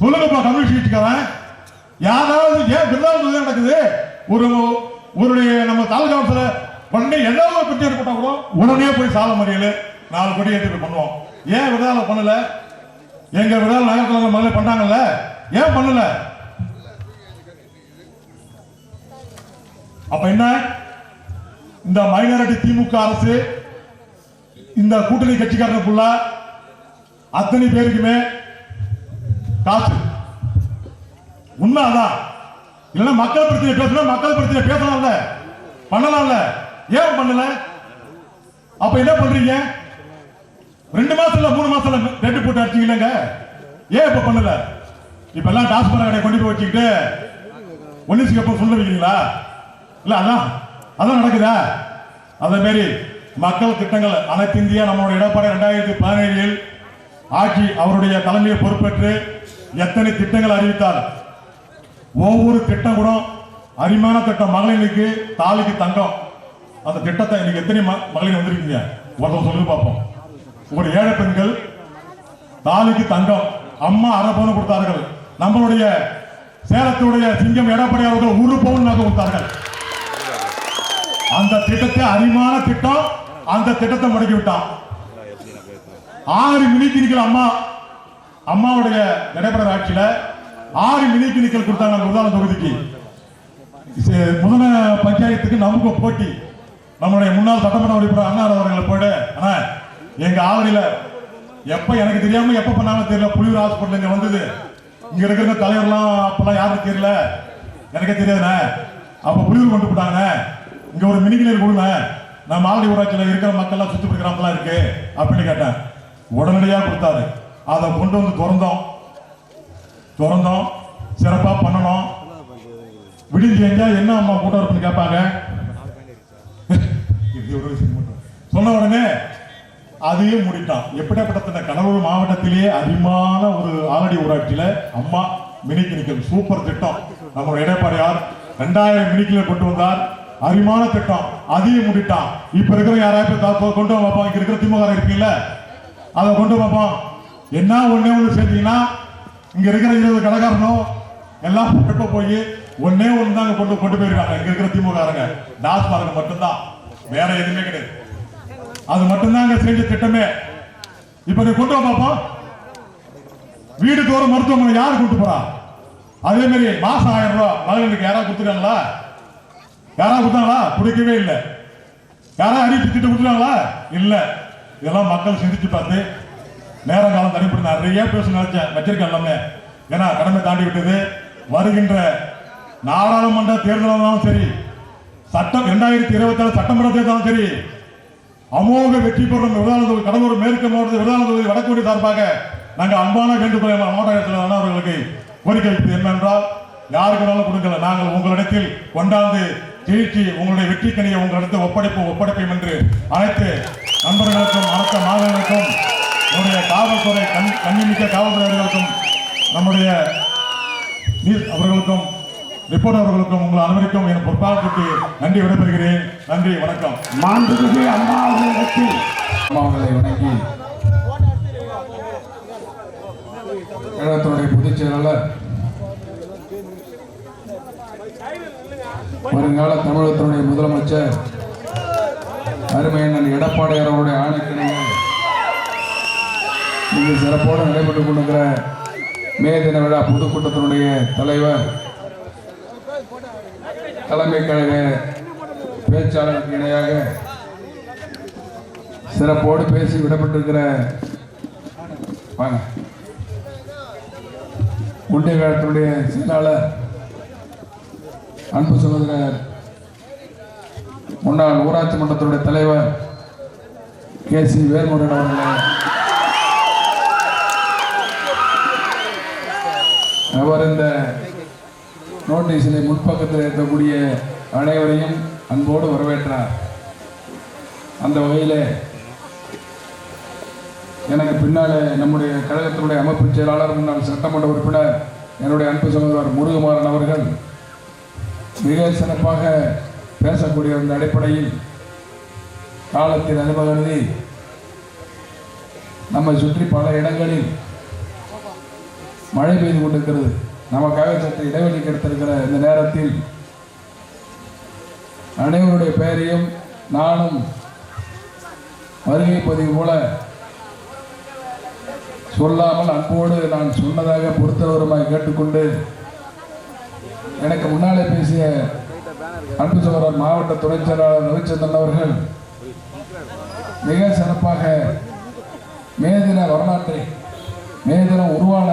சொல்லுங்கப்பா கம்யூனிஸ்ட் கட்சிக்காரன். யாராவது ஏன் விருதாளம் நடக்குது, ஒரு நம்ம தாலுகாவுல உடனே எல்லாரும் பிரச்சனை ஏற்பட்டா கூட உடனே போய் சாலை மறியல் 4 கோடி ஏற்றி பண்ணுவோம். ஏன் விருதாளம் பண்ணல? எங்க விருதாளம் நகரத்தில் முதல்ல பண்ணாங்கல்ல, ஏன் பண்ணல? அப்ப என்ன? இந்த மைனாரிட்டி திமுக அரசு இந்த கூட்டணி கட்சிக்காரனுக்குள்ள அத்தனை பேருக்குமே காசு. உண்மை அதான். இல்லைன்னா மக்கள் பிரச்சனை பேசணும், மக்கள் பிரச்சனை பேசலாம்ல, பண்ணலாம்ல, ஏன் பண்ணல? அப்ப என்ன பண்றீங்க? 2 மாசத்துல 3 மாசத்துல ரெண்டு போட்டு அடிச்சீங்க, ஏன் இப்ப பண்ணல? இப்ப எல்லாம் டாஸ்மாக் கடையை கொண்டு போய் வச்சுக்கிட்டு ஒன்னிசுக்கு அப்புறம் சொல்ல வைக்கிறீங்களா? இல்ல அதான் நடக்குதா? அதே மாதிரி மக்கள் திட்டங்கள் அனைத்து இந்தியா நம்மளுடைய எடப்பாடி 2017 ஆட்சி அவருடைய தலைமையை பொறுப்பேற்று எத்தனை திட்டங்கள் அறிவித்தார். ஒவ்வொரு திட்டம் கூட அருமையான திட்டம். மகளிருக்கு தாலிக்கு தங்கம், அந்த திட்டத்தை இன்னைக்கு எத்தனை மகளிர் வந்திருக்கீங்க ஒருத்தர் சொல்லுங்க பார்ப்போம். ஒரு ஏழை பெண்கள் தாலிக்கு தங்கம், அம்மா 1/2 பவுன் கொடுத்தார்கள். நம்மளுடைய சேலத்துடைய சிங்கம் எடப்பாடி அவர்கள் 1 பவுன் நகை கொடுத்தார்கள். அந்த திட்டத்தை அரிமான திட்டம், அந்த திட்டத்தை முடக்கி விட்டான். 6 மினி கிளினிக்கல் அம்மாவுடைய நடைபெற ஆட்சியில 6 மினி கிளினிக்கல் கொடுத்தாங்க முதலாம் தொகுதிக்கு. முதல பஞ்சாயத்துக்கு நமக்கு போட்டி. நம்முடைய முன்னாள் சட்டமன்ற உறுப்பினர் அண்ணா அவர்களை போயிட்டு, ஆனா எங்க ஆவடியில எப்ப எனக்கு தெரியாம எப்ப பண்ணாலும் தெரியல, புலியூர் ஹாஸ்பிட்டல் இங்க வந்தது. இங்க இருக்கிற தலைவர்லாம் அப்பெல்லாம் யாரும் தெரியல, எனக்கு தெரியாதுண்ணே. அப்ப புலியூர் கொண்டு போட்டாங்க, இங்க ஒரு மினி கிளினிக் கொடுங்க, நம்ம ஆவடி ஊராட்சியில் இருக்கிற மக்கள்லாம் சுத்தி கிராமம்லாம் இருக்கு அப்படின்னு கேட்டேன். உடனடியாக கொடுத்தாரு. அதை கொண்டு வந்து திறந்தோம், சிறப்பா பண்ணணும். விடிஞ்சு எஞ்சா என்ன அம்மா கூட்டம் இருப்புன்னு கேட்பாங்க. சொன்ன உடனே அதையும் முடித்தான். எப்படிப்பட்ட கடலூர் மாவட்டத்திலேயே அதிகமான ஒரு ஆலடி ஊராட்சியில அம்மா மினி கிளினிக்கல் சூப்பர் திட்டம். நம்மளுடைய எடப்பாடியார் 2000 மினி கிளினிக் கொண்டு வந்தார். அரிமான திட்டம், அதையும் முடித்தான். இப்ப இருக்கிற யாராவது கொண்டு வைப்போம், இங்க இருக்கிற திமுக இருக்கீங்கள அதை கொண்டு வைப்போம். என்ன ஒண்ணு செஞ்சீங்கன்னா இங்க இருக்கிற 20 கடைக்காரனும் எல்லாம் போய் ஒன்னே ஒண்ணு தான் கொண்டு போயிருக்காங்க. இங்க இருக்கிற திமுக டாஸ்மார்க் மட்டும்தான், வேற எதுவுமே கிடையாது. அது மட்டும்தான் அங்க செஞ்ச திட்டமே. இப்ப நீ கொண்டு பார்ப்போம். வீடு தோறும் மருத்துவமனை யாரு கூட்டு போறா? அதே மாதிரி மாசம் 1000 ரூபாய் மகளிருக்கு யாராவது கொடுத்துருக்காங்களா? யாராவது கொடுத்தாங்களா? கொடுக்கவே இல்லை. யாராவது அறிவிப்பு திட்டம் கொடுத்துருக்காங்களா? இல்ல. இதெல்லாம் மக்கள் சிந்திச்சு பார்த்து நேரம் காலம் தனிப்பட்டு நிறைய பேச நினைச்சேன், வச்சிருக்கேன் எல்லாமே. ஏன்னா கடமை தாண்டி விட்டது. வருகின்ற நாடாளுமன்ற தேர்தலும் சரி, சட்டம் 2027 சட்டமன்ற தேர்தலும் சரி, அமோக வெற்றி பெறும் கடலூர் மேற்கு மாவட்டத்தில் விருதானந்த தொகுதி வடக்கு சார்பாக நாங்கள் அன்பான வேண்டுகோளை மாவட்ட அவர்களுக்கு கோரிக்கை வைப்பது என்னவென்றால், யாருக்கு வேணாலும் கொடுக்கல, நாங்கள் உங்களிடத்தில் கொண்டாந்து ஜெயிச்சு உங்களுடைய வெற்றி கனியை உங்களிடத்தில் ஒப்படைப்போம் என்று அனைத்து நண்பர்களுக்கும் அனைத்து மாணவர்களுக்கும் நம்முடைய காவல்துறை கண்ணிமிக்க காவல்துறையினருக்கும் நம்முடைய அவர்களுக்கும் ரிப்போர்ட் அவர்களுக்கும் உங்கள் அனைவருக்கும் என் பொறுப்பாளருக்கு நன்றி விடைபெறுகிறேன். நன்றி, வணக்கம். மாண்புமிகு அம்மா அவர்களிடத்தில் அம்மாவர்களை வணங்கி கழகத்துடைய பொதுச் செயலாளர், வருங்கால தமிழகத்தினுடைய முதலமைச்சர் அருமையண்ணன் எடப்பாடியார் அவருடைய ஆணைக்கிணைய இங்கு சிறப்போடு நடைபெற்றுக் கொண்டிருக்கிற மே தின விழா பொதுக்கூட்டத்தினுடைய தலைவர், தலைமை கழக பேச்சாளருக்கு இணையாக சிறப்போடு பேசி விடப்பட்டிருக்கிற ஒன்றிய கழகத்தினுடைய செயலாளர், அன்பு சகோதரர் முன்னாள் ஊராட்சி மன்றத்தினுடைய தலைவர் KC வேல்முருகன் அவர்களே, அவர் இந்த நோட்டீஸில் முன்பக்கத்தில் இருக்கக்கூடிய அனைவரையும் அன்போடு வரவேற்றார். அந்த வகையில் எனக்கு பின்னாலே நம்முடைய கழகத்தினுடைய அமைப்பு செயலாளர், முன்னாள் சட்டமன்ற உறுப்பினர் என்னுடைய அன்பு சகோதரர் முருகமாறன் அவர்கள் மிக சிறப்பாக பேசக்கூடிய அந்த அடிப்படையில் காலத்தின் அனுமதி நம்மை சுற்றி பல இடங்களில் மழை பெய்து கொண்டிருக்கிறது. நமக்காக சற்று இடைவெளி கிடைத்திருக்கிற இந்த நேரத்தில் அனைவருடைய பெயரையும் நானும் வருகை பதிவு போல சொல்லாமல் அன்போடு நான் சொன்னதாக பொறுத்தவருமாய் கேட்டுக்கொண்டு, எனக்கு முன்னாலே பேசிய அன்பு சகோதரர் மாவட்ட துணை செயலாளர் ரவிச்சந்திரன் அவர்கள் மிக சிறப்பாக மே தின வரலாற்றை, மே தினம் உருவான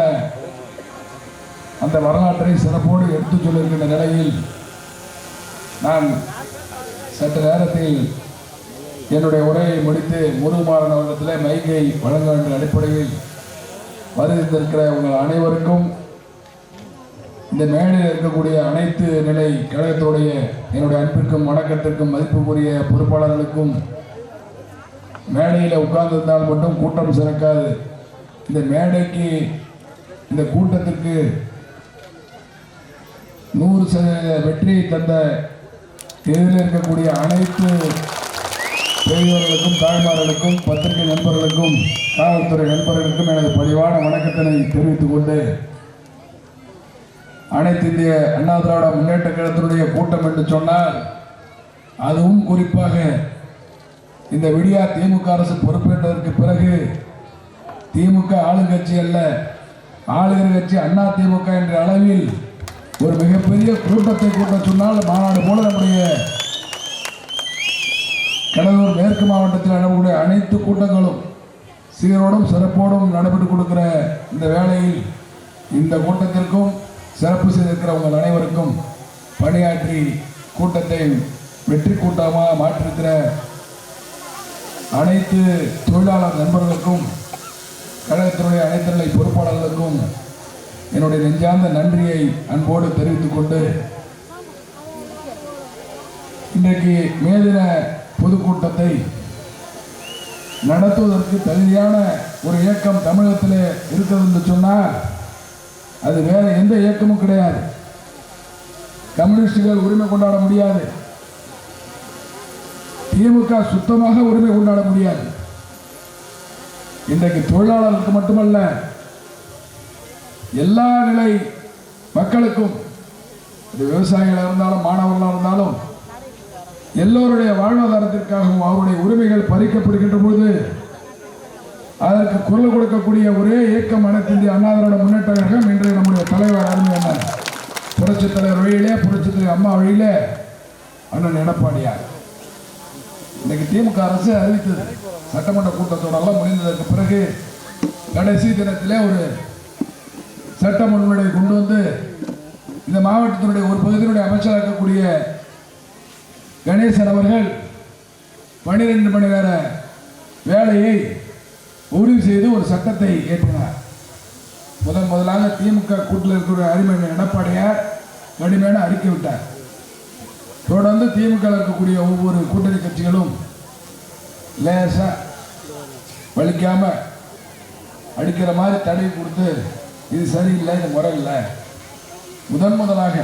அந்த வரலாற்றை சிறப்போடு எடுத்துச் சொல்லியிருக்கின்ற நிலையில் நான் சற்று நேரத்தில் என்னுடைய உரையை முடித்து முருகமாறன் அவர்களிடத்தில் மைக்கை வழங்க வேண்டிய அடிப்படையில் வருகின்றிருக்கிற உங்கள் அனைவருக்கும், இந்த மேடையில் இருக்கக்கூடிய அனைத்து நிலை கழகத்துடைய என்னுடைய அன்பிற்கும் வணக்கத்திற்கும் மதிப்புக்குரிய பொறுப்பாளர்களுக்கும், மேடையில் உட்கார்ந்திருந்தால் மட்டும் கூட்டம் சிறக்காது. இந்த மேடைக்கு, இந்த கூட்டத்திற்கு 100% வெற்றியை தந்த இதில் இருக்கக்கூடிய அனைத்து பெரியவர்களுக்கும், தாய்மார்களுக்கும், பத்திரிகை நண்பர்களுக்கும், காவல்துறை நண்பர்களுக்கும் எனது பணிவான வணக்கத்தினை தெரிவித்துக் கொண்டு, அனைத்து இந்திய அண்ணா திராவிட முன்னேற்ற கழகத்தினுடைய கூட்டம் என்று சொன்னால், அதுவும் குறிப்பாக இந்த விடியா திமுக அரசு பொறுப்பேற்றதற்கு பிறகு திமுக ஆளுங்கட்சி அல்ல, ஆளுகிற கட்சி அண்ணா திமுக என்ற அளவில் ஒரு மிகப்பெரிய கூட்டத்தை கூட்ட சொன்னால் மாநாடு போல நம்முடைய கடலூர் மேற்கு மாவட்டத்தில் நடக்கக்கூடிய அனைத்து கூட்டங்களும் சீரோடும் சிறப்போடும் நடைபெற்றுக் கொடுக்கிற இந்த வேளையில் இந்த கூட்டத்திற்கும் சிறப்பு செய்திருக்கிற உங்கள் அனைவருக்கும் பணியாற்றி கூட்டத்தை வெற்றி கூட்டமாக மாற்றிருக்கிற அனைத்து தொழிலாளர் நண்பர்களுக்கும் கழகத்தினுடைய அனைத்து நிலை பொறுப்பாளர்களுக்கும் என்னுடைய நெஞ்சார்ந்த நன்றியை அன்போடு தெரிவித்துக் கொண்டு, இன்றைக்கு மே தின பொதுக்கூட்டத்தை நடத்துவதற்கு தகுதியான ஒரு இயக்கம் தமிழகத்தில் இருக்கிறது என்று சொன்னால் அது வேற எந்த இயக்கமும் கிடையாது. கம்யூனிஸ்டுகள் உரிமை கொண்டாட முடியாது, திமுக சுத்தமாக உரிமை கொண்டாட முடியாது. இன்றைக்கு தொழிலாளர்களுக்கு மட்டுமல்ல, எல்லா நிலை மக்களுக்கும், இது விவசாயிகளாக இருந்தாலும் மாணவர்களாக இருந்தாலும் எல்லோருடைய வாழ்வாதாரத்திற்காகவும் அவருடைய உரிமைகள் பறிக்கப்படுகின்ற போது அதற்கு குரல் கொடுக்கக்கூடிய ஒரே இயக்கம் அனைத்து இந்திய அண்ணா திராவிட முன்னேற்ற கழகம். இன்றைய நம்முடைய தலைவர் அருமையான புரட்சித் தலைவர் வழியிலே, புரட்சித் தலைவர் அம்மா வழியிலே அண்ணன் எடப்பாடியார். இன்னைக்கு திமுக அரசு அறிவித்தது, சட்டமன்ற கூட்டத்தோடெல்லாம் முடிந்ததற்கு பிறகு கடைசி தினத்திலே ஒரு சட்ட முன்வடிவை கொண்டு வந்து இந்த மாவட்டத்தினுடைய ஒரு பகுதியினுடைய அமைச்சராக இருக்கக்கூடிய கணேசன் அவர்கள் 12 மணி நேர வேலையை உறுதி செய்து ஒரு சட்டத்தை ஏற்றினார். முதலாக திமுக கூட்டில் இருக்கிற அறிஞர் எடப்பாடியார் கடுமையான அறிக்கை விட்டார். தொடர்ந்து திமுக இருக்கக்கூடிய ஒவ்வொரு கூட்டணி கட்சிகளும் லேசா வலிக்காம அடிக்கிற மாதிரி தடை கொடுத்து இது சரியில்லை, இது முறை இல்லை. முதலாக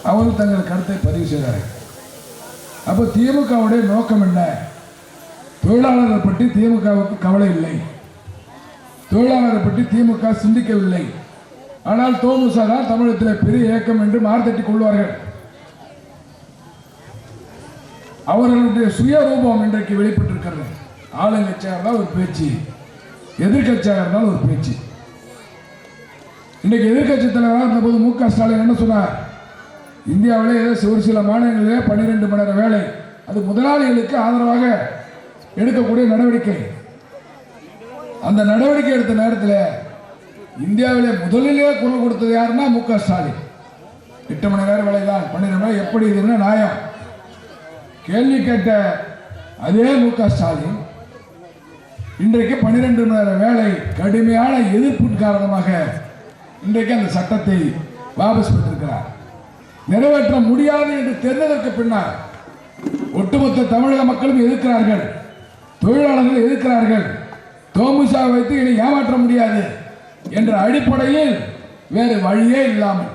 அவர்கள் தங்கள் கருத்தை பதிவு செய்தார்கள். அப்போ திமுகவுடைய நோக்கம் என்ன? தொழிலாளர்கள் பற்றி திமுகவுக்கு கவலை இல்லை, தொழிலாளரை பற்றி திமுக சிந்திக்கவில்லை. ஆனால் தோமுச தான் தமிழகத்தில் பெரிய இயக்கம் என்று மார்த்தட்டிக் கொள்வார்கள். அவர்களுடைய சுயரூபம் இன்றைக்கு வெளிப்பட்டிருக்கிறது. ஆளுங்கட்சியாக இருந்தால் ஒரு பேச்சு, எதிர்கட்சியாக இருந்தால் ஒரு பேச்சு. இன்றைக்கு எதிர்கட்சி தலைவராக இருந்தபோது மு க ஸ்டாலின் என்ன சொன்னார்? இந்தியாவிலே ஒரு சில மாநிலங்களிலே 12 மணி நேர வேலை, அது முதலாளிகளுக்கு ஆதரவாக எடுக்கக்கூடிய நடவடிக்கை. அந்த நடவடிக்கை எடுத்த நேரத்தில் இந்தியாவிலே முதலிலே குரல் கொடுத்தது யாருன்னா மு க ஸ்டாலின். 8 மணி நேரம் வேலை தான், 12 மணி எப்படி இதுன்னு நியாயம் கேள்வி கேட்ட அதே மு க ஸ்டாலின் இன்றைக்கு 12 மணி நேர வேலை கடுமையான எதிர்ப்பின் காரணமாக இன்றைக்கு அந்த சட்டத்தை வாபஸ் பெற்றிருக்கிறார். நிறைவேற்ற முடியாது என்று தெரிந்ததற்கு பின்னால் ஒட்டுமொத்த தமிழக மக்களும் எதிர்க்கிறார்கள், தொழிலாளர்கள் எதிர்க்கிறார்கள். தோமுசா வைத்து இனி ஏமாற்ற முடியாது என்ற அடிப்படையில் வேறு வழியே இல்லாமல்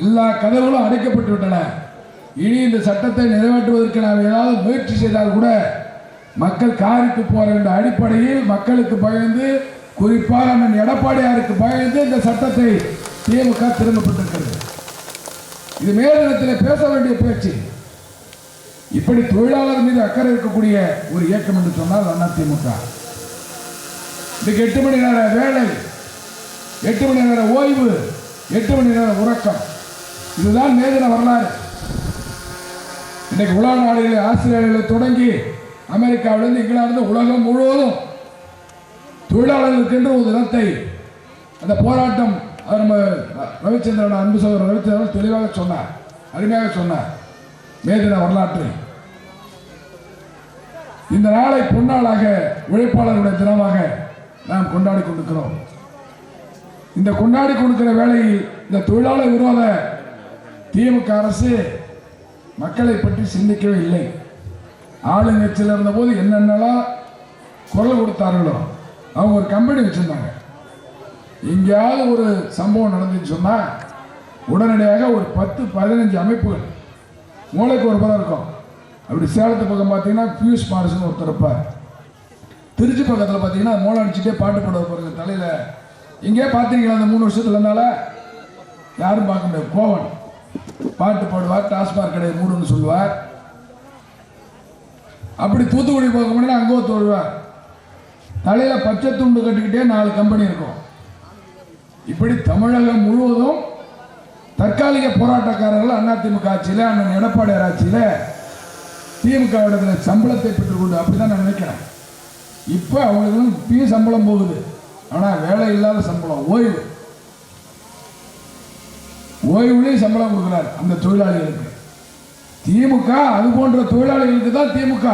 எல்லா கதவுகளும் அடைக்கப்பட்டு விட்டன. இனி இந்த சட்டத்தை நிறைவேற்றுவதற்கு நாம் ஏதாவது முயற்சி செய்தால் கூட மக்கள் காரிக்கு போற என்ற அடிப்படையில் மக்களுக்கு பயந்து, குறிப்பாக அண்ணன் எடப்பாடியாருக்கு பயந்து இந்த சட்டத்தை திமுக திரும்பப்பட்டிருக்கிறது. இது மேலிடத்தில் பேச வேண்டிய பேச்சு. இப்படி தொழிலாளர் மீது அக்கறை இருக்கக்கூடிய ஒரு இயக்கம் என்று சொன்னால் அண்ணா திமுக. இதுக்கு 8 மணி நேர வேலை, 8 மணி நேர ஓய்வு, 8 மணி நேர உறக்கம், இதுதான் மேதின வரலாறு. இன்னைக்கு உலக நாடுகளில் ஆஸ்திரேலியாவில் தொடங்கி அமெரிக்காவிலிருந்து இங்கிலாந்து உலகம் முழுவதும் தொழிலாளர்களுக்கு என்று ஒரு தினத்தை, அந்த போராட்டம் நம்ம ரவிச்சந்திரன் அன்பு சகோதரர் ரவிச்சந்திரன் தெளிவாக சொன்னார், அருமையாக சொன்னார். மேதின வரலாற்றை இந்த நாளை பொன்னாளாக உழைப்பாளர்களுடைய தினமாக நாம் கொண்டாடி கொண்டிருக்கிறோம். இந்த கொண்டாடி கொடுக்கிற வேளையில் இந்த தொழிலாளர் விரோத திமுக அரசு மக்களை பற்றி சிந்திக்கவே இல்லை. ஆளுங்கட்சியில் இருந்தபோது என்னென்னலாம் குரல் கொடுத்தார்களோ, அவங்க ஒரு கம்பெனி வச்சிருந்தாங்க. எங்கேயாவது ஒரு சம்பவம் நடந்துன்னு சொன்னா உடனடியாக ஒரு 10-15 அமைப்புகள், மூளைக்கு ஒரு படம் இருக்கும். அப்படி சேலத்து பக்கம் பார்த்தீங்கன்னா பியூஷ் மாரஸ்னு ஒருத்தர் இருப்பார். திருச்சி பக்கத்தில் பார்த்தீங்கன்னா மூளை அடிச்சுட்டே பாட்டு பாடுவார் பாருங்க தலையில். எங்கேயா பார்த்தீங்களா அந்த 3 வருஷத்துல? இருந்தால யாரும் பார்க்க முடியாது. கோவன் பாட்டு பாடுவார், டாஸ்மாக் கடையை மூடுன்னு சொல்லுவார். அப்படி தூத்துக்குடி போக முடியாது, அங்கோ தோழுவார். தலையில் பச்சை துண்டு கட்டிக்கிட்டே 4 கம்பெனி இருக்கும். இப்படி தமிழகம் முழுவதும் தற்காலிக போராட்டக்காரர்கள் அதிமுக ஆட்சியில், அண்ணன் எடப்பாடியார் ஆட்சியில் திமுக சம்பளத்தை பெற்றுக்கொண்டு அப்படிதான் நான் நினைக்கிறேன். இப்போ அவங்களுக்கு இப்பயும் சம்பளம் போகுது. ஆனால் வேலை இல்லாத சம்பளம், ஓய்வுலேயும் சம்பளம் கொடுக்குறாரு அந்த தொழிலாளிகளுக்கு. திமுக அது போன்ற தொழிலாளிகளுக்கு தான் திமுக.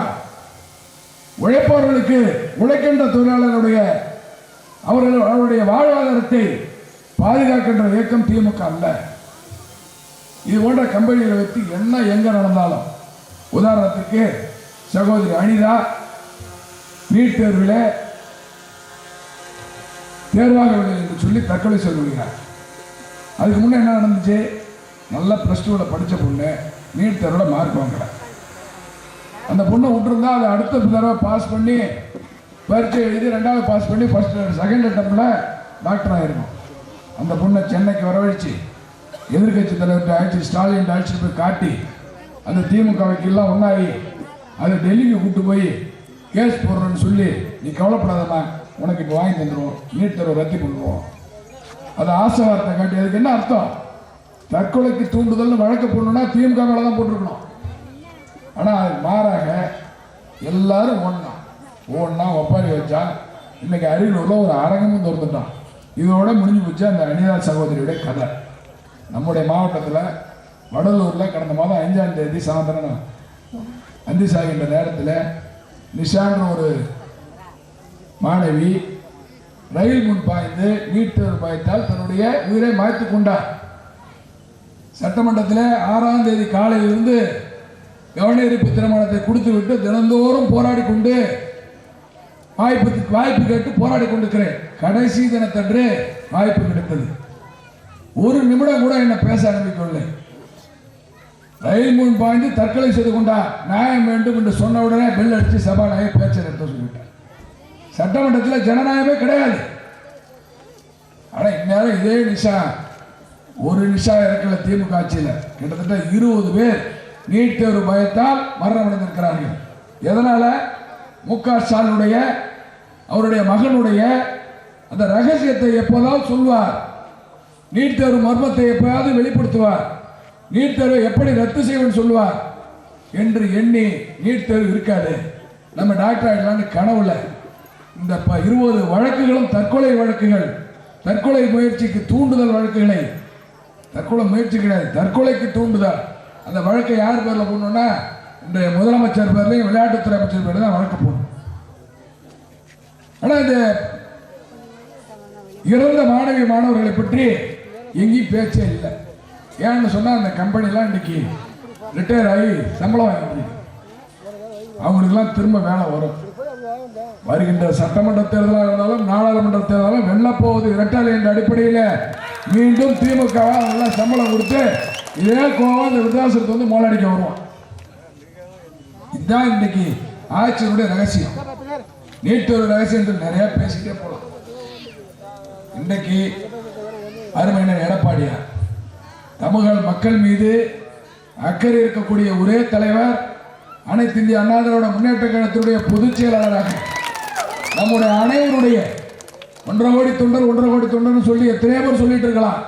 உழைப்பவர்களுக்கு, உழைக்கின்ற தொழிலாளர்களுடைய அவருடைய வாழ்வாதாரத்தை பாதுகாக்கின்ற இயக்கம் திமுக அல்ல. இது போன்ற கம்பெனிகளை வைத்து என்ன எங்க நடந்தாலும், உதாரணத்துக்கு சகோதரி அனிதா நீட் தேர்வில் தேர்வாகவில்லை என்று சொல்லி தற்கொலை சொல்லுகிறார். அதுக்கு முன்னே என்ன நடந்துச்சு? நல்லா +2 படித்த பொண்ணு நீட் தேர்வில் மார்க் வாங்கல. அந்த பொண்ணை விட்டுருந்தா அதை அடுத்த தடவை பாஸ் பண்ணி பரீட்சை எழுதி 2வது பாஸ் பண்ணி செகண்ட் அட்டம்ப்ட்ல டாக்டர் ஆயிருக்கும். அந்த பொண்ணை சென்னைக்கு வரவழைச்சு எதிர்கட்சி தலைவர் ஆட்சி ஸ்டாலின் அழைச்சிட்டு போய் காட்டி அந்த திமுக வக்கீல்லாம் ஒன்றாகி அதை டெல்லிக்கு கூப்பிட்டு போய் கேஸ் போடுறோன்னு சொல்லி, நீ கவலைப்படாதம்மா, உனக்கு இப்போ வாங்கி தந்துடுவோம், நீட் தேர்வை ரத்து பண்ணுவோம். அதை ஆசை வார்த்தை காட்டி. அதுக்கு என்ன அர்த்தம்? தற்கொலைக்கு தூண்டுதல்னு வழக்கு போடணும்னா திமுக மேலே தான் போட்டிருக்கணும். ஆனால் அது மாறாக எல்லாரும் ஒன்றா ஒப்பாரி வச்சா இன்னைக்கு அரியலூரில் ஒரு அரங்கமும் திறந்துட்டான். இதோட முடிஞ்சு போச்சு அந்த அனிதா சகோதரியுடைய கதை. நம்முடைய மாவட்டத்தில் வடலூரில் கடந்த மாதம் 5ஆம் தேதி சாயந்தரம் அந்தி சாகின்ற நேரத்தில் நிஷான்ற ஒரு மாணவி ரயில் முன் பாய்ந்து நீட் தேர்வு பாய்த்தால் தன்னுடைய உயிரை மாய்த்து கொண்டார். சட்டமன்றத்தில் 6ஆம் தேதி காலையிலிருந்து கவனஈர்ப்பு தீர்மானத்தை கொடுத்து விட்டு தினந்தோறும் போராடி கொண்டு வாய்ப்பு கேட்டு போராடி கொண்டிருக்கிறேன். கடைசி தினத்தன்று வாய்ப்பு கிடைத்தது. ஒரு நிமிடம் கூட என்ன பேச அனுமதிக்கவில்லை. ரயில் முன் பாய்ந்து தற்கொலை செய்து கொண்டார், நியாயம் வேண்டும் என்று சொன்ன உடனே பெல் அடித்து சபாநாயகர் பேச்சை நிறுத்த சொல்லிவிட்டார். சட்டமன்றத்தில் ஜனநாயகமே கிடையாது. ஆனால் இந்நேரம் இதே நிஷா, ஒரு நிஷா இறக்கல திமுக ஆட்சியில் கிட்டத்தட்ட 20 பேர் நீட் தேர்வு பயத்தால் மரணம் அடைந்திருக்கிறார்கள். எதனால? முக ஸ்டாலினுடைய அவருடைய மகனுடைய அந்த ரகசியத்தை எப்போதாவது சொல்வார், நீட் தேர்வு மர்மத்தை எப்போதாவது வெளிப்படுத்துவார், நீட் தேர்வை எப்படி ரத்து செய்வோம் சொல்லுவார் என்று எண்ணி நீட் தேர்வு இருக்காது, நம்ம டாக்டர் ஆகிடலான்னு கனவுல இந்த 20 வழக்குகளும் தற்கொலை வழக்குகள், தற்கொலை முயற்சிக்கு தூண்டுதல் வழக்குகளை, தற்கொலை முயற்சி கிடையாது, தற்கொலைக்கு தூண்டுதல். அந்த வழக்கை யார் பேரில் போடணும்னா இந்த முதலமைச்சர் பேர்லையும் விளையாட்டுத்துறை அமைச்சர் பேரில் தான் வழக்கு போடணும். ஆனால் இந்த இறந்த மாணவர்களை பற்றி எங்கேயும் பேச்சே இல்லை. ஏன்னு சொன்னால் அந்த கம்பெனிலாம் இன்னைக்கு ரிட்டையர் ஆகி சம்பளம் வாங்கி அவங்களுக்கெல்லாம் திரும்ப வேலை வரும். வருகின்ற சட்டமன்ற தேர்தலாக இருந்தாலும் நாடாளுமன்ற தேர்தலும் வெல்லப்போவது இரட்டலை என்ற அடிப்படையில் மீண்டும் திமுக நல்லா சம்பளம் கொடுத்து இதே கோவம் இந்த வித்தியாசத்தை வந்து மோலடிக்க வருவோம். இதுதான் இன்னைக்கு ஆட்சியினுடைய ரகசியம். நீட் ஒரு ரகசியம் என்று நிறைய பேசிட்டே போகலாம். இன்றைக்கு அருமையினர் எடப்பாடியார் தமிழ் மக்கள் மீது அக்கறை இருக்கக்கூடிய ஒரே தலைவர், அனைத்து இந்திய அண்ணா திராவிட முன்னேற்ற கழகத்தினுடைய பொதுச் செயலாளராக நம்முடைய அனைவருடைய 1.5 கோடி தொண்டர் 1.5 கோடி தொண்டர்னு சொல்லி எத்தனை பேர் சொல்லிட்டு இருக்கலாம்.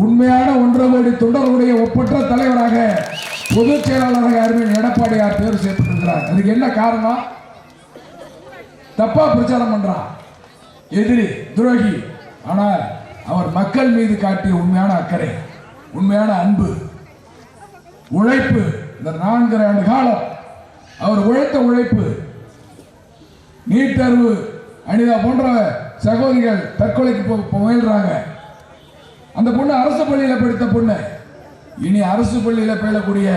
உண்மையான 1.5 கோடி தொண்டர்களுடைய ஒப்பற்ற தலைவராக பொதுச் செயலாளராக அருமையின் எடப்பாடியார் தேர்வு செய்யப்பட்டிருக்கிறார். அதுக்கு என்ன காரணம்? தப்பா பிரச்சாரம் பண்றான், எதிரி, துரோகி. ஆனால் அவர் மக்கள் மீது காட்டிய உண்மையான அக்கறை, உண்மையான அன்பு, உழைப்பு, இந்த 4 ஆண்டு காலம் அவர் உழைத்த உழைப்பு. நீட் தேர்வு அனிதா போன்ற சகோதரிகள் தற்கொலைக்கு முயல்றாங்க. அந்த பொண்ணு அரசு பள்ளியில் படித்த பொண்ணு. இனி அரசு பள்ளியில் பயிலக்கூடிய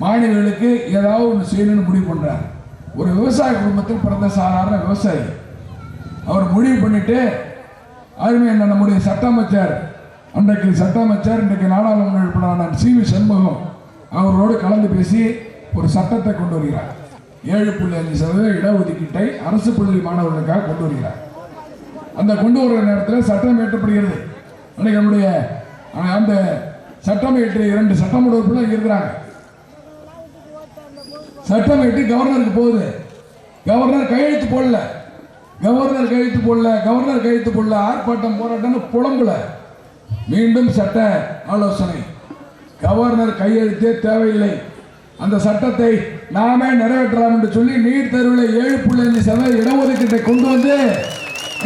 மாணவிகளுக்கு ஏதாவது ஒன்று செய்யணும்னு முடிவு பண்றார். ஒரு விவசாய குடும்பத்தில் பிறந்த சாதாரண விவசாயி. அவர் முடிவு பண்ணிட்டு அருமை என்ன நம்முடைய சட்ட அமைச்சர், அன்றைக்கு சட்ட அமைச்சர், இன்றைக்கு நாடாளுமன்ற உறுப்பினரான சி.வி. சண்முகம் அவரோடு கலந்து பேசி ஒரு சட்டத்தை கொண்டு வருகிறார். 7.5% இடஒதுக்கீட்டை அரசு பள்ளி மாணவர்களுக்காக கொண்டு வருகிறார். அந்த கொண்டு வருகிற நேரத்தில் சட்டம் இயற்றப்படுகிறது. அன்றைக்கு நம்முடைய அந்த சட்டம் இயற்றி 2 சட்டமன்ற உறுப்பினர் இருக்கிறாங்க. சட்டம் இயற்றி கவர்னருக்கு போகுது. கவர்னர் கையெழுத்து போடல. கவர்னர் கையெழுத்து போடல. ஆர்ப்பாட்டம் போராட்டம்னு புலம்புல. மீண்டும் சட்ட ஆலோசனை. கவர்னர் கையெழுத்தே தேவையில்லை, அந்த சட்டத்தை நாமே நிறைவேற்றலாம் என்று சொல்லி நீட் தேர்வில் 7.5% இடஒதுக்கீட்டை கொண்டு வந்து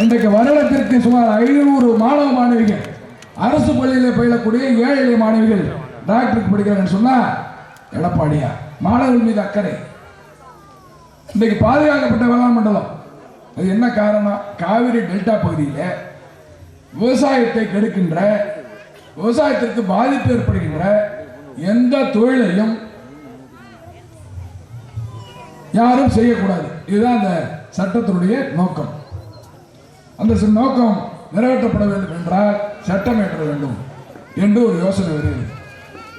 இன்றைக்கு வருடத்திற்கு சுமார் 500 மாணவ மாணவிகள், அரசு பள்ளியில் பயிலக்கூடிய ஏழை மாணவிகள் டாக்டருக்கு படிக்கிறாங்கன்னு சொன்னா எடப்பாடியா மாணவர்கள் மீது அக்கறை. இன்றைக்கு பாதுகாக்கப்பட்ட வேளாண் மண்டலம். அது என்ன காரணம்? காவிரி டெல்டா பகுதியில் விவசாயத்தை கெடுக்கின்ற, விவசாயத்திற்கு பாதிப்பு ஏற்படுகின்ற எந்த தொழிலையும் யாரும் செய்யக்கூடாது. இதுதான் அந்த சட்டத்தினுடைய நோக்கம். அந்த நோக்கம் நிறைவேற்றப்பட வேண்டும் என்றால் சட்டம் ஏற்ற வேண்டும் என்று ஒரு யோசனை வருகிறது.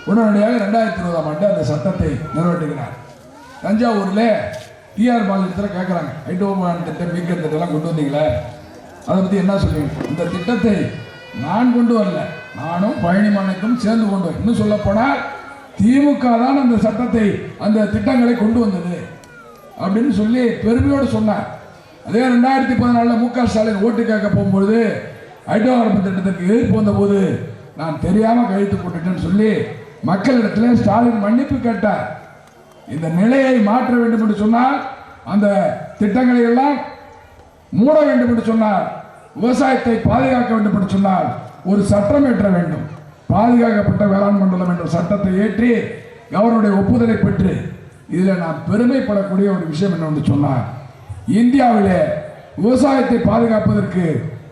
உடனடியாக 2020ஆம் ஆண்டு அந்த சட்டத்தை நிறைவேற்றுகிறார். தஞ்சாவூரில் டிஆர் பாளையத்தில் கேட்குறாங்க, ஹைட்ரோபான் திட்டம், வீக்கர் திட்டம்லாம் கொண்டு வந்தீங்களே, அதை பற்றி என்ன சொல்லுவீங்க? இந்த திட்டத்தை நான் கொண்டு வரல, நானும் பழனிமலைக்கும் சேர்ந்து கொண்டு வரேன். இன்னும் சொல்ல போனால் திமுக தான் அந்த சட்டத்தை, அந்த திட்டங்களை கொண்டு வந்தது அப்படின்னு சொல்லி பெருமையோடு சொன்னார். அதே 2014 மு.க. ஸ்டாலின் ஓட்டு கேட்க போகும்பொழுது ஹைட்ரோகார்பன் திட்டத்திற்கு எதிர்ப்பு வந்த போது நான் தெரியாம கழித்து போட்டுட்டேன்னு சொல்லி மக்களிடத்தில் ஸ்டாலின் மன்னிப்பு கேட்டார். இந்த நிலையை மாற்ற வேண்டும் என்று சொன்னால், அந்த திட்டங்களை எல்லாம் மூட வேண்டும் என்று சொன்னார், விவசாயத்தை பாதுகாக்க வேண்டும் என்று சொன்னால் ஒரு சட்டம் ஏற்ற வேண்டும். பாதுகாக்கப்பட்ட வேளாண் மண்டலம் என்ற சட்டத்தை ஏற்றி கவர்னருடைய ஒப்புதலை பெற்று, இதில் நான் பெருமைப்படக்கூடிய ஒரு விஷயம் என்னவென்று சொன்னார், இந்தியாவிலே விவசாயத்தை பாதுகாப்பதற்கு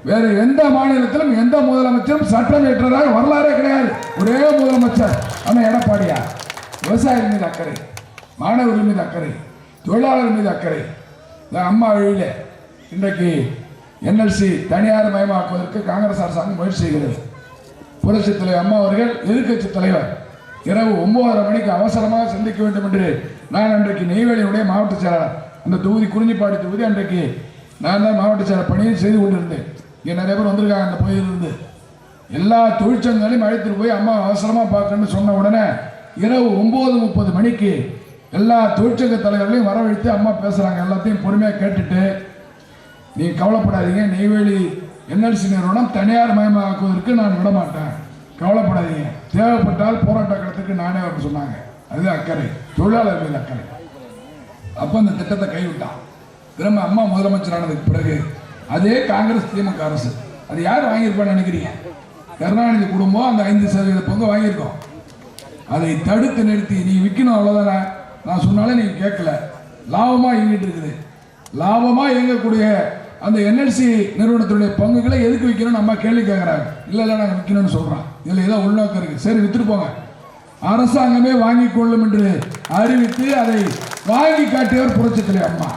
வேற எந்த மாநிலத்திலும் எந்த முதலமைச்சரும் சட்டம் ஏற்றதாக வரலாறே கிடையாது. ஒரே முதலமைச்சர் ஆனால் எடப்பாடியா. விவசாயிகள் மீது அக்கறை, மாணவர்கள் மீது அக்கறை, தொழிலாளர்கள் மீது அக்கறை. அம்மா வழியில் இன்றைக்கு என்எல்சி தனியார் மயமாக்குவதற்கு காங்கிரஸ் அரசாங்கம் முயற்சி செய்கிறது. புரட்சி தலைவர் அம்மா அவர்கள் எதிர்க்கட்சி தலைவர் இரவு 9:30 மணிக்கு அவசரமாக சந்திக்க வேண்டும் என்று நான் அன்றைக்கு நெய்வேலியுடைய மாவட்ட செயலாளர், அந்த தொகுதி குறிஞ்சிப்பாடி தொகுதி, அன்றைக்கு நான் தான் மாவட்ட செயலர் பணியை செய்து கொண்டிருந்தேன். இங்கே நிறைய பேர் வந்திருக்காங்க. அந்த பகுதியிலிருந்து எல்லா தொழிற்சங்கங்களையும் அழைத்துட்டு போய் அம்மா அவசரமாக பார்க்கணும்னு சொன்ன உடனே இரவு 9:30 மணிக்கு எல்லா தொழிற்சங்க தலைவர்களையும் வரவழைத்து அம்மா பேசுகிறாங்க. எல்லாத்தையும் பொறுமையாக கேட்டுட்டு, நீங்கள் கவலைப்படாதீங்க, நெய்வேலி என்எல்சி நிறுவனம் தனியார் மயமாக்குவதற்கு நான் விட மாட்டேன், கவலைப்படாதீங்க, தேவைப்பட்டால் போராட்ட களத்துக்கு நானே வரணும் சொன்னாங்க. அது அக்கறை, தொழிலாளர் மீது அக்கறை. அப்போ அந்த திட்டத்தை கைவிட்டான். திரும்ப அம்மா முதலமைச்சரானதுக்கு பிறகு அதே காங்கிரஸ் திமுக அரசு, அது யார் வாங்கியிருப்பான்னு நினைக்கிறீங்க? கருணாநிதி குடும்பம் அந்த 5% பங்கு வாங்கியிருக்கோம். அதை தடுத்து நிறுத்தி நீ விற்கணும், அவ்வளோதானே, நான் சொன்னாலும் நீங்கள் கேட்கல, லாபமாக இயங்கிட்டு இருக்குது. லாபமாக இயங்கக்கூடிய அந்த என்எல்சி நிறுவனத்துடைய பங்குகளை எதுக்கு விற்கணும்னு அம்மா கேள்வி கேட்குறாங்க. இல்லை நாங்கள் விற்கணும்னு சொல்கிறோம். இதில் ஏதோ உள்நோக்கம் இருக்குது. சரி, விற்றுட்டு போங்க, அரசாங்கமே வாங்கி கொள்ளும் என்று அறிவித்து அதை வாங்கி காட்டியவர் புரட்சி தலைவர் அம்மா.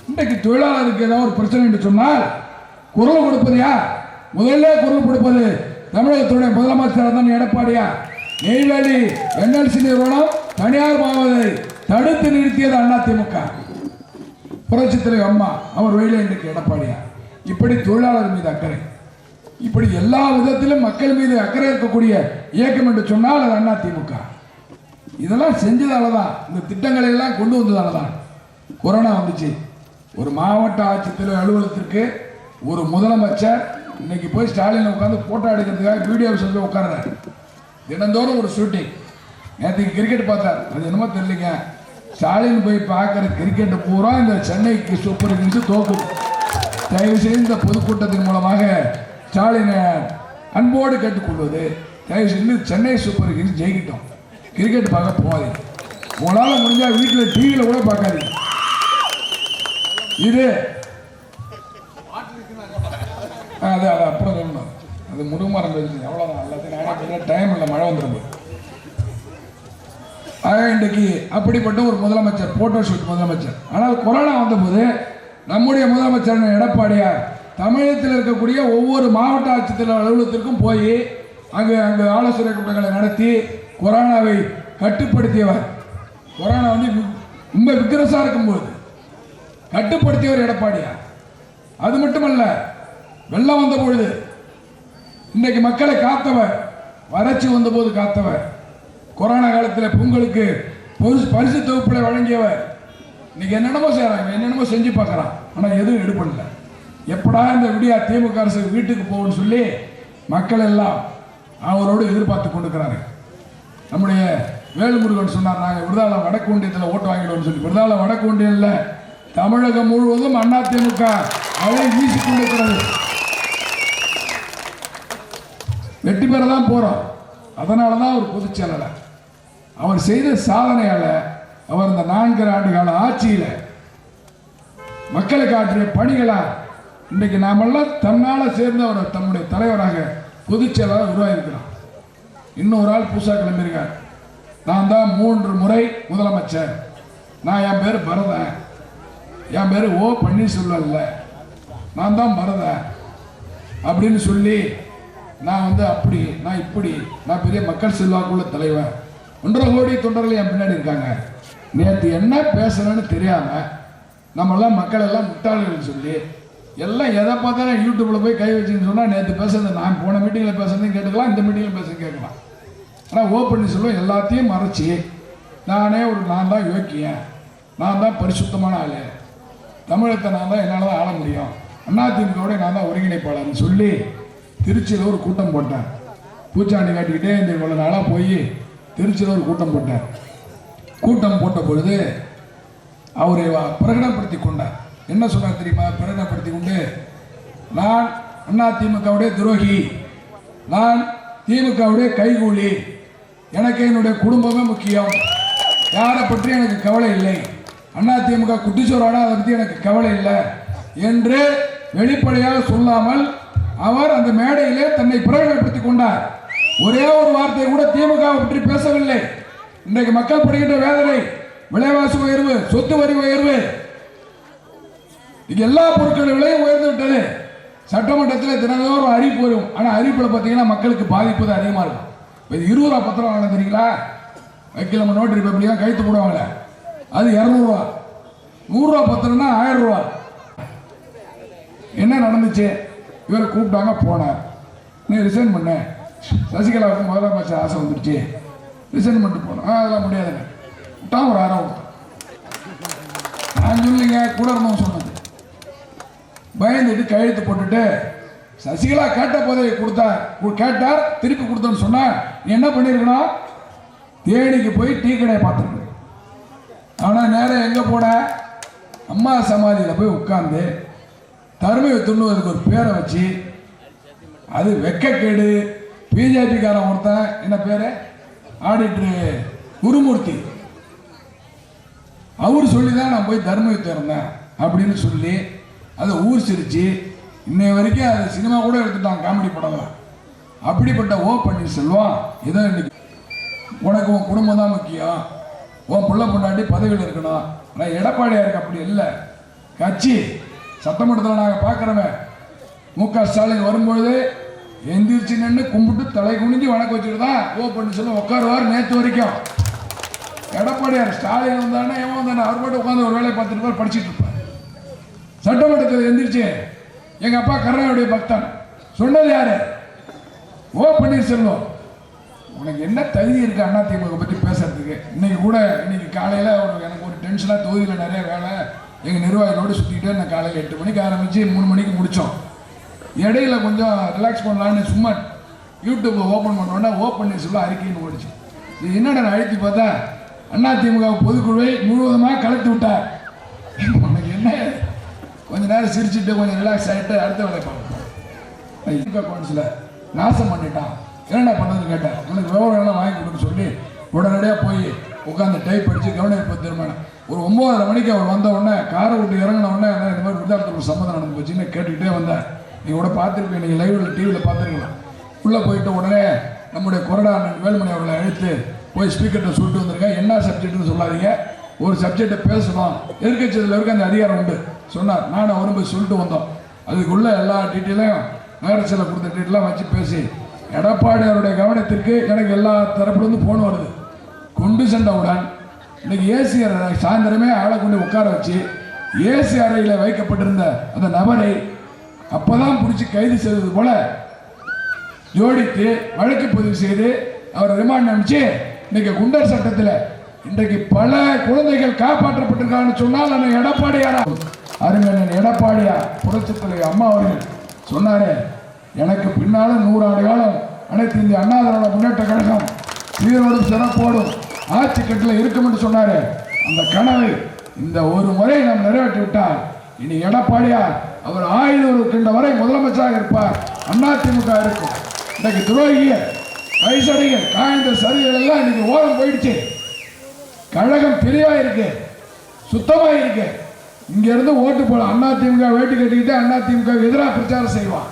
இன்றைக்கு தொழிலாளருக்கு ஏதாவது ஒரு பிரச்சனை என்று சொன்னால் குரல் கொடுப்பது யார்? முதல்ல குரல் கொடுப்பது தமிழகத்துடைய முதலமைச்சர் தான் எடப்பாடியா. நெய்வேலி என்எல்சி நிறுவனம் தனியார் ஆவதை தடுத்து நிறுத்தியது அதிமுக, புரட்சி தலைவர் அம்மா. அவர் வழியில் இன்றைக்கு எடப்பாடியா. இப்படி தொழிலாளர் மீது அக்கறை, இப்படி எல்லா விதத்திலும் மக்கள் மீது அக்கறை இருக்கக்கூடிய இயக்கம் என்று சொன்னால் அது அதிமுக. இதெல்லாம் செஞ்சதால தான், இந்த திட்டங்களை எல்லாம் கொண்டு வந்ததால தான் கொரோனா வந்துச்சு. ஒரு மாவட்ட ஆட்சித்தலைவர் அலுவலகத்திற்கு ஒரு முதலமைச்சர் இன்னைக்கு போய் ஸ்டாலின் உட்காந்து போட்டோ எடுக்கிறதுக்காக வீடியோ சொல்லி உட்கார்றாரு. தினந்தோறும் ஒரு ஷூட்டிங். நேற்றுக்கு கிரிக்கெட் பார்த்தார், அது என்னமோ தெரியலைங்க, ஸ்டாலின் போய் பார்க்குற கிரிக்கெட்டு பூரா இந்த சென்னைக்கு சூப்பர் கிங்ஸ் தோக்குது. தயவு செய்து இந்த பொதுக்கூட்டத்தின் மூலமாக ஸ்டாலினை அன்போடு கேட்டுக்கொள்வது, தயவு செய்து சென்னை சூப்பர் கிங்ஸ் ஜெயிக்கிட்டோம், கிரிக்கெட் பார்க்க போகாதீங்க. உங்களால் முடிஞ்சால் வீட்டில் டிவியில் கூட பார்க்காதீங்க. இது அது அப்புறம் சொல்லணும், அது முருகமரம் பேசுங்க, அவ்வளோதான். எல்லாத்தையும் டைம் இல்லை, மழை வந்துடும். ஆக இன்றைக்கு அப்படிப்பட்ட ஒரு முதலமைச்சர், போட்டோ ஷூட் முதலமைச்சர். ஆனால் கொரோனா வந்தபோது நம்முடைய முதலமைச்சர் எடப்பாடியார் தமிழகத்தில் இருக்கக்கூடிய ஒவ்வொரு மாவட்ட ஆட்சித்தலைவர் அலுவலகத்திற்கும் போய் அங்கே ஆலோசனை கூட்டங்களை நடத்தி கொரோனாவை கட்டுப்படுத்தியவர். கொரோனா வந்து ரொம்ப விக்கிரசா இருக்கும்போது கட்டுப்படுத்தியவர் எடப்பாடியார். அது மட்டுமல்ல, வெள்ளம் வந்த பொழுது இன்றைக்கு மக்களை காத்தவர், வறட்சி வந்தபோது காத்தவர், கொரோனா காலத்தில் பொங்கலுக்கு பரிசு தொகுப்புகளை வழங்கியவர். இன்னைக்கு என்னென்னமோ செய்கிறாங்க, என்னென்னமோ செஞ்சு பார்க்குறான், ஆனால் எதுவும் எடுப்படல. எப்படா இந்த விடியா திமுக அரசு வீட்டுக்கு போகும்னு சொல்லி மக்கள் எல்லாம் அவரோடு எதிர்பார்த்து கொண்டிருக்கிறாங்க. நம்முடைய வேலுமுருகன் சொன்னார், நாங்கள் விருதாளம் வடக்கு ஒன்றியத்தில் ஓட்டு வாங்கிடுவோம்னு சொல்லி. விருதாளம் வடக்கு ஒன்றியத்தில் தமிழகம் முழுவதும் அதிமுக அதை வீசிக் கொண்டிருக்கிறது. வெற்றி பெற தான் போகிறோம். அதனால தான் அவர் பொதுச் செயலாளர். அவர் செய்த சாதனையால், அவர் இந்த 4 ஆண்டு கால ஆட்சியில் மக்களுக்கு ஆற்றிய பணிகளால் இன்றைக்கு நாமெல்லாம் தன்னால் சேர்ந்து அவர் தன்னுடைய தலைவராக பொதுச் செயலாளர் உருவாகியிருக்கிறார். இன்னொரு ஆள் புதுசாக கிளம்பியிருக்கார். நான் தான் 3 முறை முதலமைச்சர், நான் என் பேர் பரதன், என் பேர் ஓ பன்னீர்செல்வம் இல்லை, நான் தான் பரதன் அப்படின்னு சொல்லி நான் வந்து அப்படி, நான் இப்படி, நான் பெரிய மக்கள் செல்வாக்குள்ள தலைவர், 1.5 கோடி தொண்டர்கள் என் பின்னாடி இருக்காங்க. நேற்று என்ன பேசுறேன்னு தெரியாமல் நம்மெல்லாம் மக்கள் எல்லாம் முட்டாள்கள் சொல்லி எல்லாம் எதை பார்த்தாலும் யூடியூப்பில் போய் கை வச்சுன்னு சொன்னால் நேற்று பேசுறது நான் போன மீட்டிங்கில் பேசுறதையும் கேட்டுக்கலாம், இந்த மீட்டிங்கில் பேசுறது கேட்கலாம். ஆனால் ஓ பன்னீர்செல்வம் எல்லாத்தையும் மறைச்சி நான் தான் யோக்கியன், நான் தான் பரிசுத்தமான ஆள், தமிழகத்தை நான் தான் என்னால் தான் ஆள முடியும், அதிமுகவோட நான் தான் ஒருங்கிணைப்பாளர்னு சொல்லி திருச்சியில் ஒரு கூட்டம் போட்டேன். பூச்சாண்டி காட்டிக்கிட்டே இந்த இவ்வளோ நாளாக போய் திருச்சியில் ஒரு கூட்டம் போட்டேன். கூட்டம் போட்ட பொழுது அவரை பிரகடனப்படுத்தி கொண்டார். என்ன சொன்னார் தெரியுமா? பிரகடனப்படுத்தி கொண்டு, நான் அதிமுகவுடைய துரோகி, நான் திமுகவுடைய கைகூலி, எனக்கு என்னுடைய குடும்பமே முக்கியம், யாரை பற்றி எனக்கு கவலை இல்லை, அதிமுக குட்டிச்சோரானா அதை பற்றி எனக்கு கவலை இல்லை என்று வெளிப்படையாக சொல்லாமல் அவர் அந்த மேடையிலே தன்னை பிரகடனப்படுத்தி கொண்டார். ஒரே ஒரு வார்த்தை கூட திமுக பற்றி பேசவில்லை. இன்றைக்கு மக்கள் படுகின்ற வேதனை, விலைவாசி உயர்வு, சொத்து வரி உயர்வு, எல்லா பொருட்களின் விலையும் உயர்ந்து விட்டது. சட்டமன்றத்தில் தினந்தோறும் அறிவிப்பு வரும். ஆனால் அறிவிப்பில் பார்த்தீங்கன்னா மக்களுக்கு பாதிப்பு தான் அதிகமாக இருக்கும். இது 20 ரூபா பத்திரம் வாங்க தெரியுங்களா? வைக்கல நம்ம நோட்டு ரிப்பப்ளிக்காக கைத்து போடுவாங்களே, அது 200 ரூபா. 100 ரூபா பத்திரம்னா 1000 ரூபா. என்ன நடந்துச்சு? இவரை கூப்பிட்டாங்க, போனார். நீ ரிசைன் பண்ண, சசிகலாவுக்கு முதலமைச்சர் ஆசை வந்துடுச்சு, ரிசைன் பண்ணிட்டு போனோம். அதெல்லாம் முடியாதுங்க, விட்டான் ஒரு 1000 கொடுத்தேன். நான் சொல்லிங்க, கூட இருந்தவங்க சொன்னது. பயந்துட்டு கையெழுத்து போட்டுட்டு சசிகலா கேட்ட பதவி கேட்டார், திருப்பி கொடுத்தோன்னு சொன்னா நீ என்ன பண்ணிருக்கணும்? தேனிக்கு போய் டீ கடையை பார்த்துருக்கு. ஆனால் நேரம் எங்கே போன? அம்மா சமாதியில் போய் உட்கார்ந்து தருமையை துண்ணுவதுக்கு ஒரு பேரை வச்சு, அது வெக்கக்கேடு. பிஜேபிக்காரன் ஒருத்தன், என்ன பேரு, ஆடிட்டரு குருமூர்த்தி, அவர் சொல்லி தான் நான் போய் தர்மயுத்தம் இருந்தேன் அப்படின்னு சொல்லி அதை ஊர் சிரிச்சு இன்னைய வரைக்கும் அது சினிமா கூட எடுத்துட்டான், காமெடி படம். அப்படிப்பட்ட ஓ பன்னீர்செல்வம் இதை இன்னைக்கு உனக்கு உன் குடும்பம் தான் முக்கியம், உன் பிள்ளை பொண்டாட்டி பதவியில் இருக்கணும். ஆனால் எடப்பாடியாருக்கு அப்படி இல்லை. கட்சி சட்டமன்றத்தில் நாங்கள் பார்க்குறோமே, மு.க. ஸ்டாலின் வரும்பொழுது எந்திரிச்சு நின்று கும்பிட்டு தலை குனிஞ்சு வணக்கம் வச்சுட்டு தான் ஓ பன்னீர்செல்வம் உட்காருவார். நேற்று வரைக்கும் எடப்பாடியார் ஸ்டாலின் வந்தானே எவன் வந்தானே அவர் மட்டும் உட்காந்து ஒரு வேலையை பார்த்துட்டு இருப்பார், படிச்சுட்டு இருப்பார். சட்டமன்றத்தில் எந்திரிச்சு எங்கள் அப்பா கருணாவுடைய பக்தன் சொன்னது யாரு? ஓ பன்னீர்செல்வம். உனக்கு என்ன தகுதி இருக்கு அதிமுக பற்றி பேசுறதுக்கு? இன்னைக்கு காலையில் எனக்கு ஒரு டென்ஷனாக, தொகுதியில் நிறைய வேலை, எங்கள் நிர்வாகிகளோடு சுற்றிக்கிட்டே நான் காலையில் 8 மணிக்கு ஆரம்பித்து 3 மணிக்கு முடித்தோம். இடையில கொஞ்சம் ரிலாக்ஸ் பண்ணலான்னு சும்மா யூடியூப்பை ஓப்பன் பண்ணோன்னா ஓ பன்னீர்செல்வம் அறிக்கைன்னு ஓடிச்சு. இது என்னடா நான் அழைத்து பார்த்தா அதிமுக பொதுக்குழுவை முழுவதுமாக கலந்து விட்டார். உனக்கு என்ன? கொஞ்ச நேரம் சிரிச்சுட்டு கொஞ்சம் ரிலாக்ஸ் ஆகிட்டு அடுத்த வேலை பார்ப்போம். கவுன்சில நாசம் பண்ணிட்டான், என்னடா பண்ணதுன்னு கேட்டேன். எனக்கு விவரம் எல்லாம் வாங்கி கொடுக்க சொல்லி உடனடியாக போய் உட்காந்து டைப் அடித்து கவனிப்பு தீர்மானம். ஒரு 9:30 மணிக்கு அவர் வந்த உடனே காரை விட்டு இறங்கின உடனே இந்த மாதிரி விருதாளத்தில் ஒரு சம்மதம் நடந்து போச்சுன்னு கேட்டுக்கிட்டே வந்தேன். நீங்கள் கூட பார்த்துருப்பீங்க, நீங்கள் லைவில் டிவியில் பார்த்துருக்கலாம். உள்ளே போயிட்டு உடனே நம்முடைய கொறடா வேலுமணி அவர்களை அழைத்து போய் ஸ்பீக்கர்கிட்ட சொல்லிட்டு வந்திருக்கேன். என்ன சப்ஜெக்ட்னு சொல்லாதீங்க, ஒரு சப்ஜெக்டை பேசணும், எதிர்கட்சியில் இருக்க அந்த அதிகாரம் உண்டு சொன்னார். நானும் அவரும் போய் சொல்லிட்டு வந்தோம். அதுக்குள்ள எல்லா டீட்டெயிலையும் நகரசபையில் கொடுத்த டீட்டெயிலாம் வச்சு பேசி எடப்பாடியாருடைய கவனத்திற்கு எனக்கு எல்லா தரப்புலேருந்து ஃபோன் வருது. கொண்டு சென்றவுடன் இன்னைக்கு ஏசி அறை சாயந்தரமே ஆளை கொண்டு உட்கார வச்சு ஏசி அறையில் வைக்கப்பட்டிருந்த அந்த நபரை அப்பதான் பிடிச்சி கைது செய்தது போல ஜோடித்து வழக்கு பதிவு செய்து அவர் ரிமாண்ட் அனுப்பிச்சு இன்னைக்கு குண்டர் சட்டத்தில் இன்றைக்கு பல குழந்தைகள் காப்பாற்றப்பட்டிருக்காங்கன்னு சொன்னால் அந்த எடப்பாடியாரா அறிஞர் எடப்பாடியார் புரட்சித் தலைவர் அம்மா அவர்கள் சொன்னாரு, எனக்கு பின்னால 100 ஆண்டு காலம் அனைத்து இந்திய அண்ணா திராவிட முன்னேற்ற கழகம் சீரோடும் சிறப்போடும் ஆட்சி கட்டில் இருக்கும் என்று சொன்னாரு. அந்த கனவை இந்த ஒரு முறை நாம் நிறைவேற்றி விட்டால் இனி எடப்பாடியார் அவர் ஆயுத இருக்கின்ற வரை முதலமைச்சராக இருப்பார். அதிமுக இருக்கும். இன்னைக்கு துரோகிகள் கைசடிகள் காய்ந்த சரிகள் எல்லாம் இன்னைக்கு ஓரம் போயிடுச்சு. கழகம் தெளிவா இருக்கு, சுத்தமா இருக்கு. இங்க இருந்து ஓட்டு போடலாம். அதிமுக வேட்டு கட்டிக்கிட்டு அதிமுக எதிராக பிரச்சாரம் செய்வான்,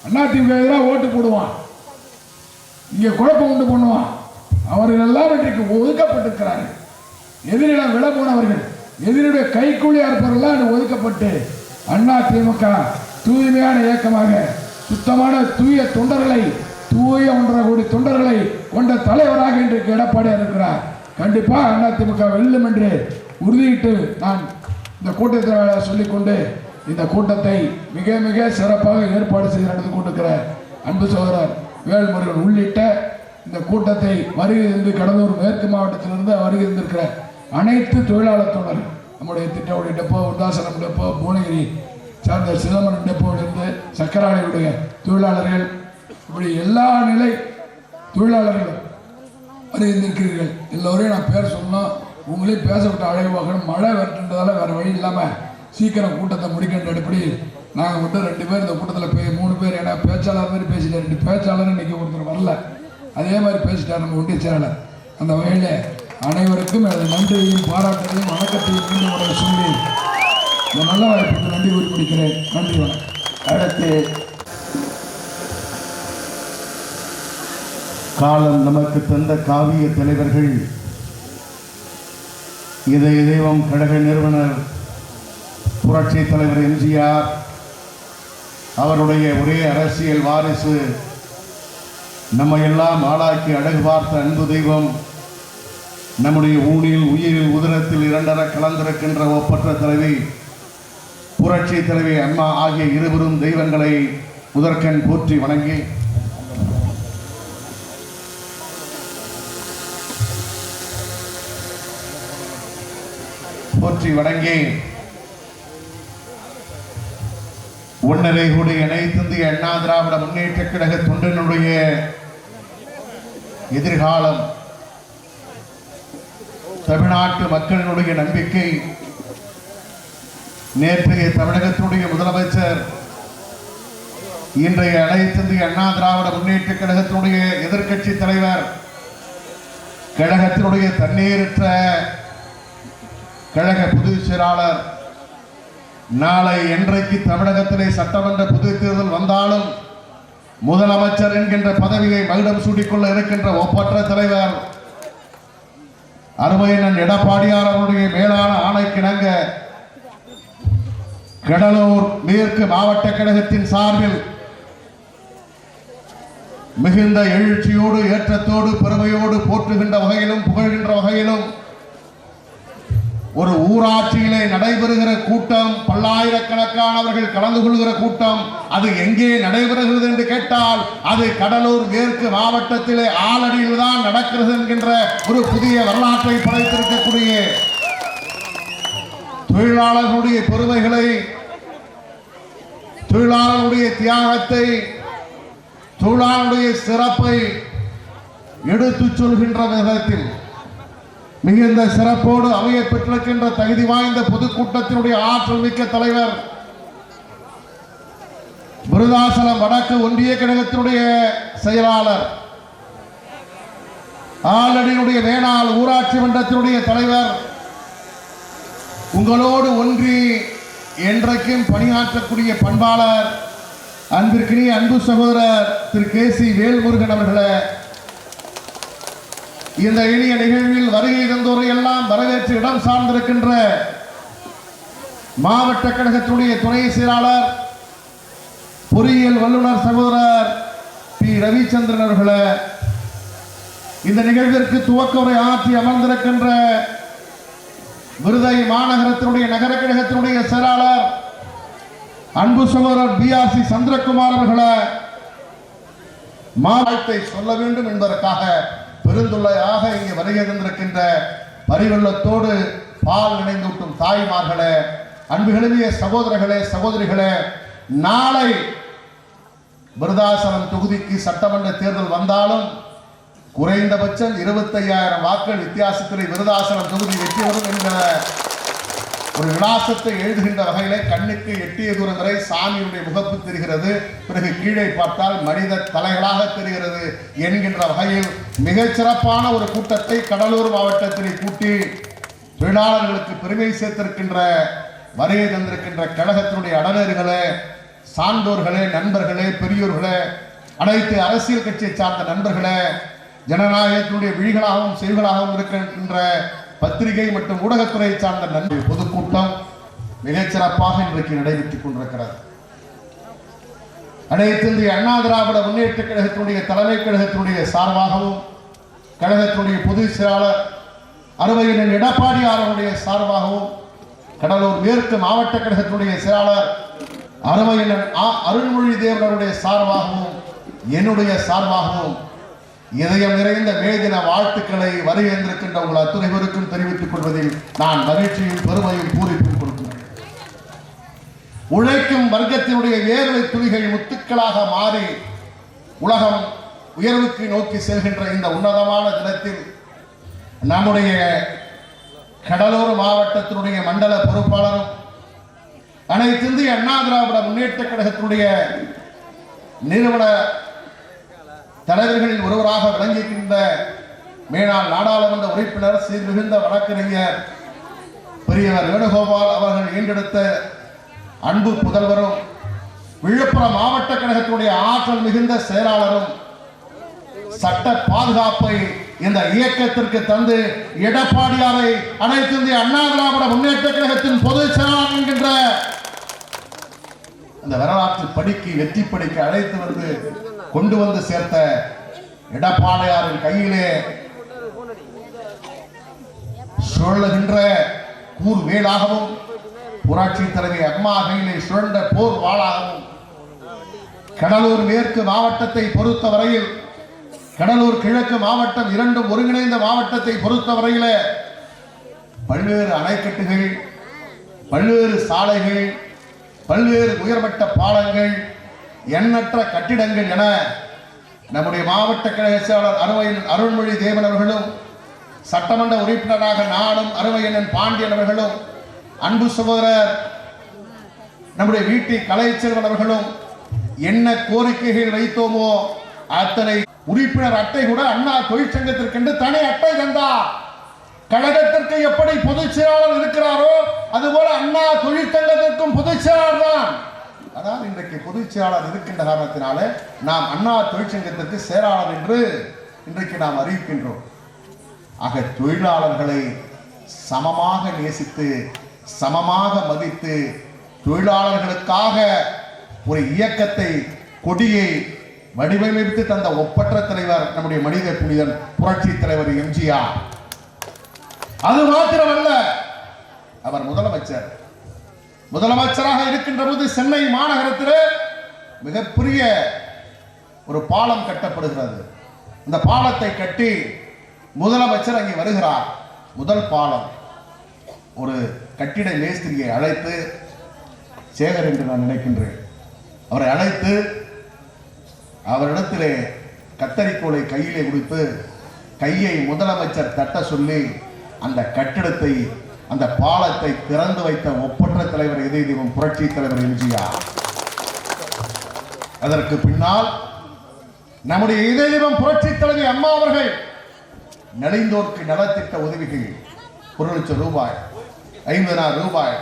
அதிமுக எதிராக ஓட்டு போடுவான், இங்க குழப்பம் உண்டு பண்ணுவான். அவர்கள் எல்லாம் இன்றைக்கு ஒதுக்கப்பட்டிருக்கிறார்கள். எதிரிடம் விட போனவர்கள், எதிரியுடைய கைக்கூலியா இருப்பவர்கள் ஒதுக்கப்பட்டு அதிமுக தூய்மையான இயக்கமாக சுத்தமான தூய தொண்டர்களை, தூய 1.5 கோடி தொண்டர்களை கொண்ட தலைவராக இன்றைக்கு எடப்பாடியார் இருக்கிறார். கண்டிப்பா அதிமுக வெல்லும் என்று உறுதியிட்டு நான் இந்த கூட்டத்தில் சொல்லிக்கொண்டு இந்த கூட்டத்தை மிக மிக சிறப்பாக ஏற்பாடு செய்து நடந்து கொண்டிருக்கிற அன்பு சகோதரர் வேல்முருகன் உள்ளிட்ட இந்த கூட்டத்தை வருகை இருந்து கடலூர் மேற்கு மாவட்டத்திலிருந்து வருகை இருந்திருக்கிற அனைத்து தொழிலாளர் தோழர்கள், நம்முடைய திட்டவடி டெப்போ, உருதாசனம் டெப்போ, பூனகிரி சார்ந்த சிதம்பரம் டெப்போவிலிருந்து சக்கராலையுடைய தொழிலாளர்கள், இப்படி எல்லா நிலை தொழிலாளர்களும் வருகின்றீர்கள். எல்லோரையும் நான் பேர் சொன்னோம். உங்களையும் பேச விட்டு அழைவாகணும். மழை வரட்டுன்றதால வேறு வழி இல்லாமல் சீக்கிரம் கூட்டத்தை முடிக்கின்ற அடிப்படையில் நாங்கள் மட்டும் 2 பேர் இந்த கூட்டத்தில் 3 பேர், ஏன்னா பேச்சாளர் மாதிரி பேசிட்டார். 2 பேச்சாளர் இன்னைக்கு ஒருத்தர் வரல, அதே மாதிரி பேசிட்டார் நம்ம ஒன்றிய செயலாளர். அந்த வகையில் அனைவருக்கும் எனது நன்றியையும் பாராட்டுகளையும் வணக்கத்தையும் மீண்டும் உடைய சொல்லி இந்த நல்ல வாய்ப்புக்கு நன்றி கூறி முடிக்கிறேன். நன்றி, வணக்கம். அடுத்து காலம் நமக்கு தந்த காவிய தலைவர்கள் இதய தெய்வம் கழக நிறுவனர் புரட்சி தலைவர் எம்ஜிஆர் அவருடைய ஒரே அரசியல் வாரிசு, நம்ம எல்லாம் ஆளாக்கி அழகு பார்த்த அன்பு தெய்வம், நம்முடைய ஊனில் உயிரில் உதிரத்தில் 2 கலந்திருக்கின்ற ஒப்பற்ற தலைவி புரட்சி தலைவி அம்மா ஆகிய இருவரும் தெய்வங்களை முதற்கண் போற்றி வணங்கி ஒன்னரை கோடி அனைத்து இந்திய அண்ணா திராவிட முன்னேற்ற கழக தொண்டனுடைய எதிர்காலம், தமிழ்நாட்டு மக்களினுடைய நம்பிக்கை, நேற்றைய தமிழகத்தினுடைய முதலமைச்சர், இன்றைய அனைத்து இந்திய அண்ணா திராவிட முன்னேற்ற கழகத்தினுடைய எதிர்க்கட்சி தலைவர், கழகத்தினுடைய தண்ணீரற்ற கழக பொதுச் செயலாளர், நாளை என்றைக்கு தமிழகத்திலே சட்டமன்ற பொதுத் தேர்தல் வந்தாலும் முதலமைச்சர் என்கின்ற பதவியை மகுடம் சூடிக்கொள்ள இருக்கின்ற ஒப்பற்ற தலைவர் அருமையண்ணன் எடப்பாடியார் அவருடைய மேலான ஆணைக்கிணங்க கடலூர் மேற்கு மாவட்ட கழகத்தின் சார்பில் மிகுந்த எழுச்சியோடு, ஏற்றத்தோடு, பெருமையோடு போற்றுகின்ற வகையிலும் புகழ்கின்ற வகையிலும் ஒரு ஊராட்சியிலே நடைபெறுகிற கூட்டம், பல்லாயிரக்கணக்கானவர்கள் கலந்து கொள்கிற கூட்டம், அது எங்கே நடைபெறுகிறது என்று கேட்டால் அது கடலூர் மேற்கு மாவட்டத்திலே ஆலடியில் தான் நடக்கிறது என்கின்ற ஒரு புதிய வரலாற்றை படைத்திருக்கக்கூடிய தொழிலாளர்களுடைய பெருமைகளை, தொழிலாளர்களுடைய தியாகத்தை, தொழிலாளருடைய சிறப்பை எடுத்துச் சொல்கின்ற விதத்தில் மிகுந்த சிறப்போடு அமைய பெற்றிருக்கின்ற தகுதி வாய்ந்த பொதுக்கூட்டத்தினுடைய ஆற்றல் மிக்க தலைவர், விருதாசலம் வடக்கு ஒன்றிய கழகத்தினுடைய செயலாளர், ஆலடியினுடைய வேணால் ஊராட்சி மன்றத்தினுடைய தலைவர், உங்களோடு ஒன்றி என்றைக்கும் பணியாற்றக்கூடிய பண்பாளர், அன்பிற்கினிய அன்பு சகோதரர் திரு கே.சி. வேல்முருகன் அவர்களே, இந்த எளிய நிகழ்வில் வருகை தந்தோரை எல்லாம் வரவேற்று இடம் சார்ந்திருக்கின்ற மாவட்ட கழகத்துடைய துணை செயலாளர், பொறியியல் வல்லுநர் சகோதரர் பி. ரவிச்சந்திரன் அவர்களே, இந்த நிகழ்விற்கு துவக்க உரை ஆற்றி அமர்ந்திருக்கின்ற விருதை மாநகரத்தினுடைய நகர கழகத்தினுடைய செயலாளர் அன்பு சகோதரர் பி.ஆர்.சி. சந்திரகுமார் அவர்களே, மாவட்டத்தை சொல்ல வேண்டும் என்பதற்காக பெருந்துள்ளையாக இங்கே வருகை தந்திருக்கின்ற பரிவெள்ளத்தோடு பால் நினைந்தூட்டும் தாய்மார்களே, அன்புகளுடைய சகோதரர்களே, சகோதரிகளே, நாளை விருதாசலம் தொகுதிக்கு சட்டமன்ற தேர்தல் வந்தாலும் குறைந்தபட்சம் 25,000 வாக்குகள் வித்தியாசத்தில் விருதாசலம் தொகுதி வெற்றி வரும் என்கிற ஒரு விலாசத்தை எழுதுகின்ற வகையிலே கண்ணுக்கு எட்டிய தூரம் வரை சாமியுடைய முகப்பு தெரிகிறது, பிறகு கீழே பார்த்தால் மனித தலைகளாக தெரிகிறது என்கின்ற வகையில் மிகச்சிறப்பான ஒரு கூட்டத்தை கடலூர் மாவட்டத்தில் கூட்டி தொழிலாளர்களுக்கு பெருமை சேர்த்திருக்கின்ற வருகை தந்திருக்கின்ற கழகத்தினுடைய அடலர்களே, சான்றோர்களே, நண்பர்களே, பெரியோர்களே, அனைத்து அரசியல் கட்சியை சார்ந்த நண்பர்களே, ஜனநாயகத்தினுடைய விழிகளாகவும் செவிகளாகவும் இருக்கின்ற பத்திரிகை மற்றும் ஊடகத்துறையை சார்ந்த நண்பர் பொதுக்கூட்டம் மிகச்சிறப்பாக இன்றைக்கு நடைபெற்றுக் கொண்டிருக்கிறது. அனைத்து இந்திய அண்ணா திராவிட முன்னேற்ற கழகத்தினுடைய தலைமை கழகத்தினுடைய சார்பாகவும் கழகத்தினுடைய பொதுச் செயலாளர் அருமையண்ணன் எடப்பாடியார் அவருடைய சார்பாகவும் கடலூர் மேற்கு மாவட்ட கழகத்தினுடைய செயலாளர் அருமையண்ணன் அருள்மொழி தேவனுடைய சார்பாகவும் என்னுடைய சார்பாகவும் இதயம் நிறைந்த மே தின வாழ்த்துக்களை வருகின்றிருக்கின்ற உங்கள் அத்துணை பேருக்கும் தெரிவித்துக் கொள்வதில் நான் மகிழ்ச்சியும் பெருமையும் பூரிப்பும் கொடுக்கிறேன். உழைக்கும் வர்க்கத்தினுடைய வேர்வை துளிகள் முத்துக்களாக மாறி உலகம் உயர்வுக்கு நோக்கி செல்கின்ற இந்த உன்னதமான தினத்தில் நம்முடைய கடலூர் மாவட்டத்தினுடைய மண்டல பொறுப்பாளரும் அனைத்து இந்திய அண்ணா திராவிட முன்னேற்ற கழகத்தினுடைய நிறுவன தலைவர்களில் ஒருவராக விளங்குகின்ற மேனாள் நாடாளுமன்ற உறுப்பினர் சீர்மிகுந்த வழக்கறிஞர் பெரியவர் வேணுகோபால் அவர்கள் ஈண்டெடுத்த அன்பு புதல்வரும் விழுப்புரம் மாவட்ட கழகத்தினுடைய ஆற்றல் மிகுந்த செயலாளரும் சட்ட பாதுகாப்பை இந்த இயக்கத்திற்கு தந்து எடப்பாடியாரை அனைத்து இந்திய அண்ணா திராவிட முன்னேற்ற கழகத்தின் பொதுச் செயலாளர் என்கின்ற அந்த வரலாற்று படிக்கு வெற்றி படிக்க அழைத்து வந்து கொண்டு வந்து சேர்த்த எடப்பாடியாரின் கையிலே சுழலுகின்ற கூர் வேலாகவும் புரட்சி தலைவி அம்மா கையிலே சுழன்ற போர் வாளாகவும் கடலூர் மேற்கு மாவட்டத்தை பொறுத்தவரையில் கடலூர் கிழக்கு மாவட்டம் இரண்டும் ஒருங்கிணைந்த மாவட்டத்தை பொறுத்தவரையிலே பல்வேறு அணைக்கட்டுகள், பல்வேறு சாலைகள், பல்வேறு உயர்மட்ட பாலங்கள், எண்ணற்ற கட்டிடங்கள் என நம்முடைய மாவட்ட கழக செயலாளர் அருள்மொழி தேவன் அவர்களும் சட்டமன்ற உறுப்பினராக நானும் அருமையண்ணன் பாண்டியன் அவர்களும் அன்பு சகோதரர் நம்முடைய வீட்டி கலைச்செல்வன் அவர்களும் என்ன கோரிக்கைகள் வைத்தோமோ அத்தனை உறுப்பினர் அட்டை கூட அண்ணா தொழிற்சங்கத்திற்கென்று தனி அட்டை தந்தார். கழகத்திற்கு எப்படி பொதுச் செயலாளர் இருக்கிறாரோ அதுபோல அண்ணா தொழிற்சங்கத்திற்கும் பொதுச் செயலாளர் தான். அதாவது இன்றைக்கு பொதுச் செயலாளர் இருக்கின்ற காரணத்தினாலே நாம் அண்ணா தொழிற்சங்கத்திற்கு செயலாளர் என்று இன்றைக்கு நாம் அறிவிக்கின்றோம். ஆக தொழிலாளர்களை சமமாக நேசித்து சமமாக மதித்து தொழிலாளர்களுக்காக ஒரு இயக்கத்தை கொடியை வடிவமைத்து தந்த ஒப்பற்ற தலைவர் நம்முடைய மனித புனிதன் புரட்சி தலைவர் எம்ஜிஆர். அது மாத்திரமல்ல, அவர் முதலமைச்சராக இருக்கின்ற போது சென்னை மாநகரத்திலே மிகப்பெரிய ஒரு பாலம் கட்டப்படுகிறது. இந்த பாலத்தை கட்டி முதலமைச்சர் அங்கே வருகிறார். முதல் பாலம் ஒரு கட்டிட மேஸ்திரியை அழைத்து, சேகர் என்று நான் நினைக்கின்றேன், அவரை அழைத்து அவரிடத்திலே கத்தரிக்கோலை கையிலே கொடுத்து கையை முதலமைச்சர் தட்ட சொல்லி அந்த கட்டிடத்தை அந்த பாலத்தை திறந்து வைத்த ஒப்பற்ற தலைவர் இதய தெய்வம் புரட்சி தலைவர் எம்ஜிஆர். அதற்கு பின்னால் நம்முடைய இதய தெய்வம் புரட்சி தலைவி அம்மா அவர்கள் நலிந்தோர்க்கு நலத்திட்ட உதவிகள் 1 லட்சம் ரூபாய், 50,000 ரூபாய்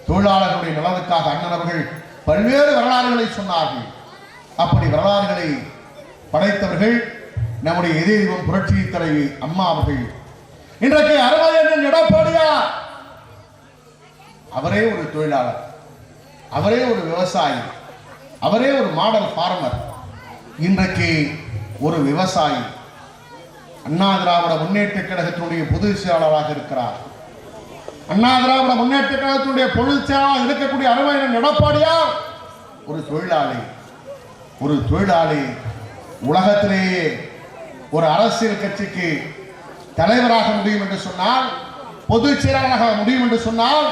தொழிலாளர்களுடைய நலனுக்காக அண்ணன் அவர்கள் பல்வேறு வரலாறுகளை சொன்னார்கள். அப்படி வரலாறுகளை படைத்தவர்கள் நம்முடைய இதய தெய்வம் புரட்சி தலைவி அம்மா அவர்கள். இன்றைக்கு அருமையண்ணன் எடப்பாடியார் அவரே ஒரு தொழிலாளர், அவரே ஒரு விவசாயி, அவரே ஒரு மாடல் ஃபார்மர். இன்றைக்கு ஒரு விவசாயி அண்ணா திராவிட முன்னேற்ற கழகத்தினுடைய பொதுச் செயலாளராக இருக்கிறார். அண்ணா திராவிட முன்னேற்ற கழகத்தினுடைய பொதுச் செயலாளர் இருக்கக்கூடிய அருமையண்ணன் எடப்பாடியார் ஒரு தொழிலாளி உலகத்திலேயே ஒரு அரசியல் கட்சிக்கு தலைவராக முடியும் என்று சொன்னால், பொதுச் செயலாளராக முடியும் என்று சொன்னால்,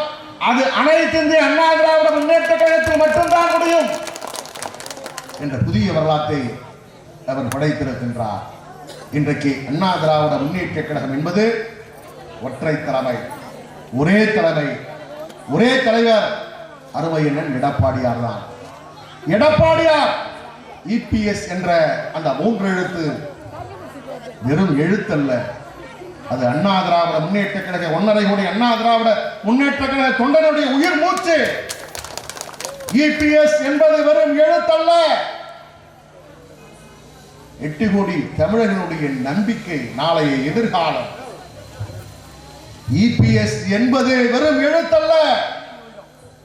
அது அனைத்து இந்திய அண்ணா திராவிட முன்னேற்ற கழகத்தில் மட்டும்தான் முடியும் என்ற புதிய வரலாற்றை அவர் படைத்திருக்கின்றார். இன்றைக்கு அண்ணா திராவிட முன்னேற்ற கழகம் என்பது ஒற்றை தலைமை, ஒரே தலைமை, ஒரே தலைவர், அருமை அண்ணன் எடப்பாடியார் தான். எடப்பாடியார் இபிஎஸ் என்ற அந்த 3 எழுத்து வெறும் எழுத்தல்ல, அது அண்ணா திராவிட முன்னேற்ற கழக 1.5 கோடி அண்ணா திராவிட முன்னேற்ற கழக தொண்டனுடைய உயிர் மூச்சு. இபிஎஸ் என்பது வெறும் எழுத்தல்ல, 8 கோடி தமிழர்களுடைய நம்பிக்கை, நாளைய எதிர்காலம். இபிஎஸ் என்பது வெறும் எழுத்தல்ல,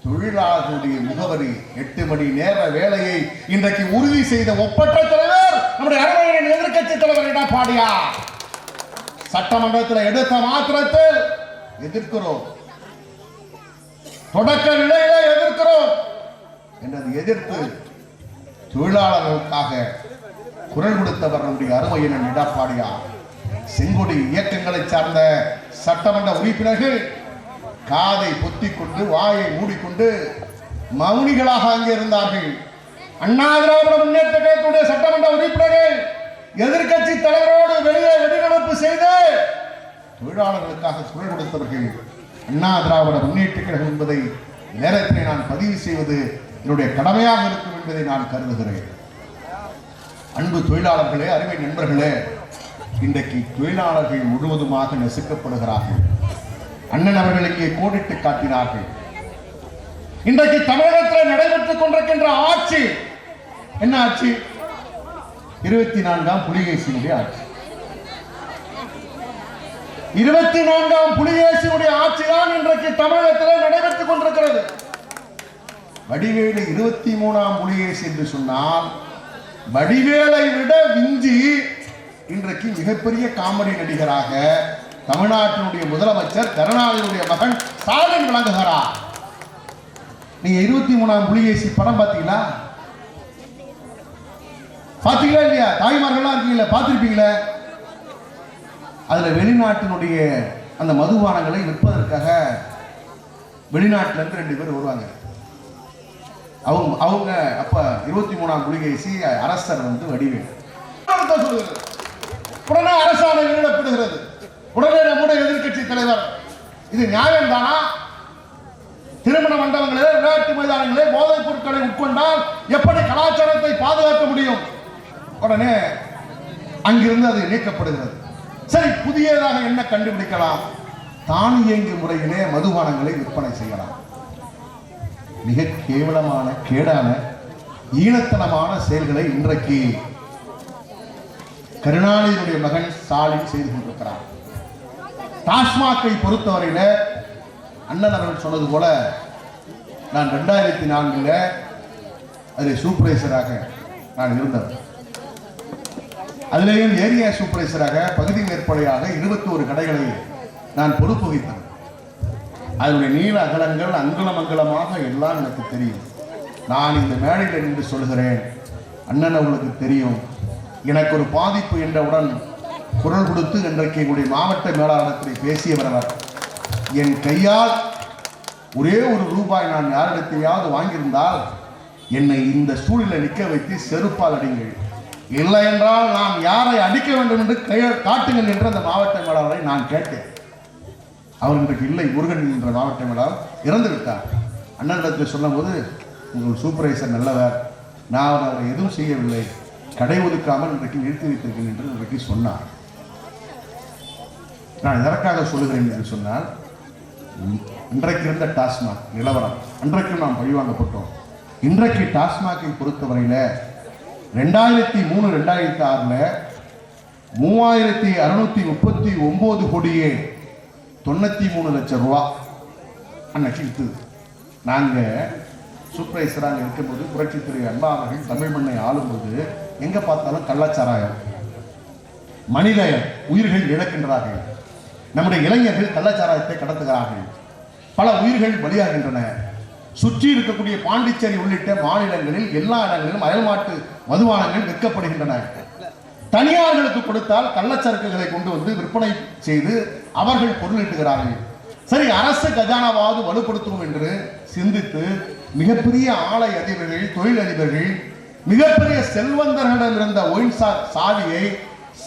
தொழிலாளர்களுடைய முகவரி. 8 மணி நேர வேலையை இன்றைக்கு உறுதி செய்த ஒப்பற்ற தலைவர் நம்முடைய அருமையின் எதிர்க்கட்சி தலைவர் எடப்பாடியார். சட்டமன்றத்தில் எடுத்த மாத்திரத்தில் எதிர்க்கிறோம், தொடக்க நிலையில எதிர்க்கிறோம் என்றது எதிர்த்து தொழிலாளர்களுக்காக குரல் கொடுத்தவர் நம்முடைய அருமையின் எடப்பாடியார். செங்கொடி இயக்கங்களை சார்ந்த சட்டமன்ற உறுப்பினர்கள் காதை பொத்திக் கொண்டு வாயை மூடிக்கொண்டு மௌனிகளாக அங்கே இருந்தார்கள். அண்ணா திராவிட முன்னேற்ற கழகத்துடைய சட்டமன்ற உறுப்பினர்கள் எதிர்க்கட்சி தலைவரோடு வெளியே வெடிவெடுப்பு செய்து தொழிலாளர்களுக்காக குரல் கொடுத்தவர்கள். அண்ணா திராவிட முன்னேற்ற கழகம் என்பதை நேரத்தில் நான் பதிவு செய்வது என்னுடைய கடமையாக இருக்கும் என்பதை நான் கருதுகிறேன். அன்பு தொழிலாளர்களே, அருமை நண்பர்களே, இன்றைக்கு தொழிலாளர்கள் முழுவதுமாக நெசுக்கப்படுகிறார்கள். அண்ணன் அவர்கள் இங்கே கோடிட்டு காட்டினார்கள். இன்றைக்கு தமிழகத்தில் நடைபெற்றுக் கொண்டிருக்கின்ற ஆட்சி என்ன ஆட்சி? 24ஆம் புலிகேசியினுடைய ஆட்சி. 24ஆம் புலிகேசியினுடைய ஆட்சிதான் இன்றைக்கு தமிழகத்தில் நடைபெற்றுக் கொண்டிருக்கிறது. வடிவேலு 23ஆம் புலிகேசி என்று சொன்னால், வடிவேலை விட விஞ்சி இன்றைக்கு மிகப்பெரிய காமெடி நடிகராக தமிழ்நாட்டினுடைய முதலமைச்சர் கருணாநிதியுடைய மகன் ஸ்டாலின் விளங்குகிறார். நீங்க 23ஆம் புலிகேசி படம் பார்த்தீங்களா? பார்த்தீங்களா இல்லையா? தாய்மார்கள்லாம் இருக்கீங்களா, பார்த்திருப்பீங்களா? அதுல வெளிநாட்டினுடைய அந்த மதுபானங்களை விற்பதற்காக வெளிநாட்டில இருந்து 2 பேர் வருவாங்க. அவங்க அப்ப 23ஆம் புலிகேசி அரசர் வடிவேல். உடனே அரசாணை வெளியிடப்படுகிறது. உடனே நம்முடைய எதிர்க்கட்சி தலைவர், இது நியாயம் தானா? திருமண மண்டபங்களே, விளையாட்டு மைதானங்களே போதைப் பொருட்களை உட்கொண்டால் எப்படி கலாச்சாரத்தை பாதுகாக்க முடியும்? உடனே அங்கிருந்து அது நீக்கப்படுகிறது. சரி, புதியதாக என்ன கண்டுபிடிக்கலாம்? தானியங்கி முறையிலே மதுபானங்களை விற்பனை செய்யலாம். மிக கேவலமான, கேடான, ஈனத்தனமான செயல்களை இன்றைக்கு கருணாநிதியுடைய மகன் ஸ்டாலின் செய்து கொண்டிருக்கிறார். டாஸ்மாகை பொறுத்தவரையில அண்ணன் அவர்கள் சொன்னது போல, நான் 2004 அதில் சூப்பர்வைசராக நான் இருந்தேன். அதிலேயும் ஏரியா சூப்பர்வைசராக, பகுதி மேற்பாளையாக 21 கடைகளை நான் பொறுப்பு வகித்தேன். அதனுடைய நீள அகலங்கள் அங்குலம் அங்குலமாக எல்லாம் எனக்கு தெரியும். நான் இந்த மேடையில் நின்று சொல்கிறேன், அண்ணன் அவர்களுக்கு தெரியும். எனக்கு ஒரு பாதிப்பு என்றவுடன் குரல் கொடுத்து இன்றைக்கு எங்களுடைய மாவட்ட மேலாளத்தில் பேசியவர் அவர். என் கையால் ஒரே ₹1 நான் யாரிடத்தையாவது வாங்கியிருந்தால் என்னை இந்த சூழலில் நிற்க வைத்து செருப்பால் அடிங்கள், இல்லை என்றால் நான் யாரை அடிக்க வேண்டும் என்று காட்டுங்கள் என்று அந்த மாவட்ட மேலாளரை நான் கேட்டேன். அவர் இன்றைக்கு இல்லை, முருகன் என்ற மாவட்ட மேலாளர் இறந்து விட்டார். அண்ணனிடத்தில் சொல்லும் போது, உங்கள் சூப்பர்வைசர் நல்லவர், நான் அவரை எதுவும் செய்யவில்லை, கடை ஒதுக்காமல் இன்றைக்கு நிறுத்தி வைத்திருக்கேன் என்று இன்றைக்கு சொன்னார். நான் எதற்காக சொல்லுகிறேன் என்று சொன்னால், இன்றைக்கு இருந்த டாஸ்மாக் நிலவரம், அன்றைக்கும் நாம் பழிவாங்கப்பட்டோம். இன்றைக்கு டாஸ்மாகை பொறுத்தவரையில் 2003, 2006 3639 கோடியே 93 லட்சம் ரூபா அன்னைக்கு விற்றுது. நாங்கள் சூப்பர்வைசராக இருக்கும்போது புரட்சித்துறை அண்ணா அவர்கள் தமிழ் மண்ணை ஆளும்போது எங்கே பார்த்தாலும் கள்ளச்சாராயம், மனித உயிர்கள் இழக்கின்றார்கள். நம்முடைய இளைஞர்கள் கள்ளச்சாராயத்தை கடத்துகிறார்கள், பல உயிர்கள் பலியாகின்றன. சுற்றி இருக்கக்கூடிய பாண்டிச்சேரி உள்ளிட்ட மாநிலங்களில் எல்லா இடங்களிலும் அயல்நாட்டு மதுபானங்கள் விற்கப்படுகின்றன. தனியார்களுக்கு கொடுத்தால் கள்ளச்சரக்குகளை கொண்டு வந்து விற்பனை செய்து அவர்கள் பொருளீட்டுகிறார்கள். சரி, அரசு கஜானாவாவது வலுப்படுத்துவோம் என்று சிந்தித்து மிகப்பெரிய ஆலை அதிபர்கள், தொழில் அதிபர்கள், மிகப்பெரிய செல்வந்தர்களிடம் இருந்த ஒயின் சாவியை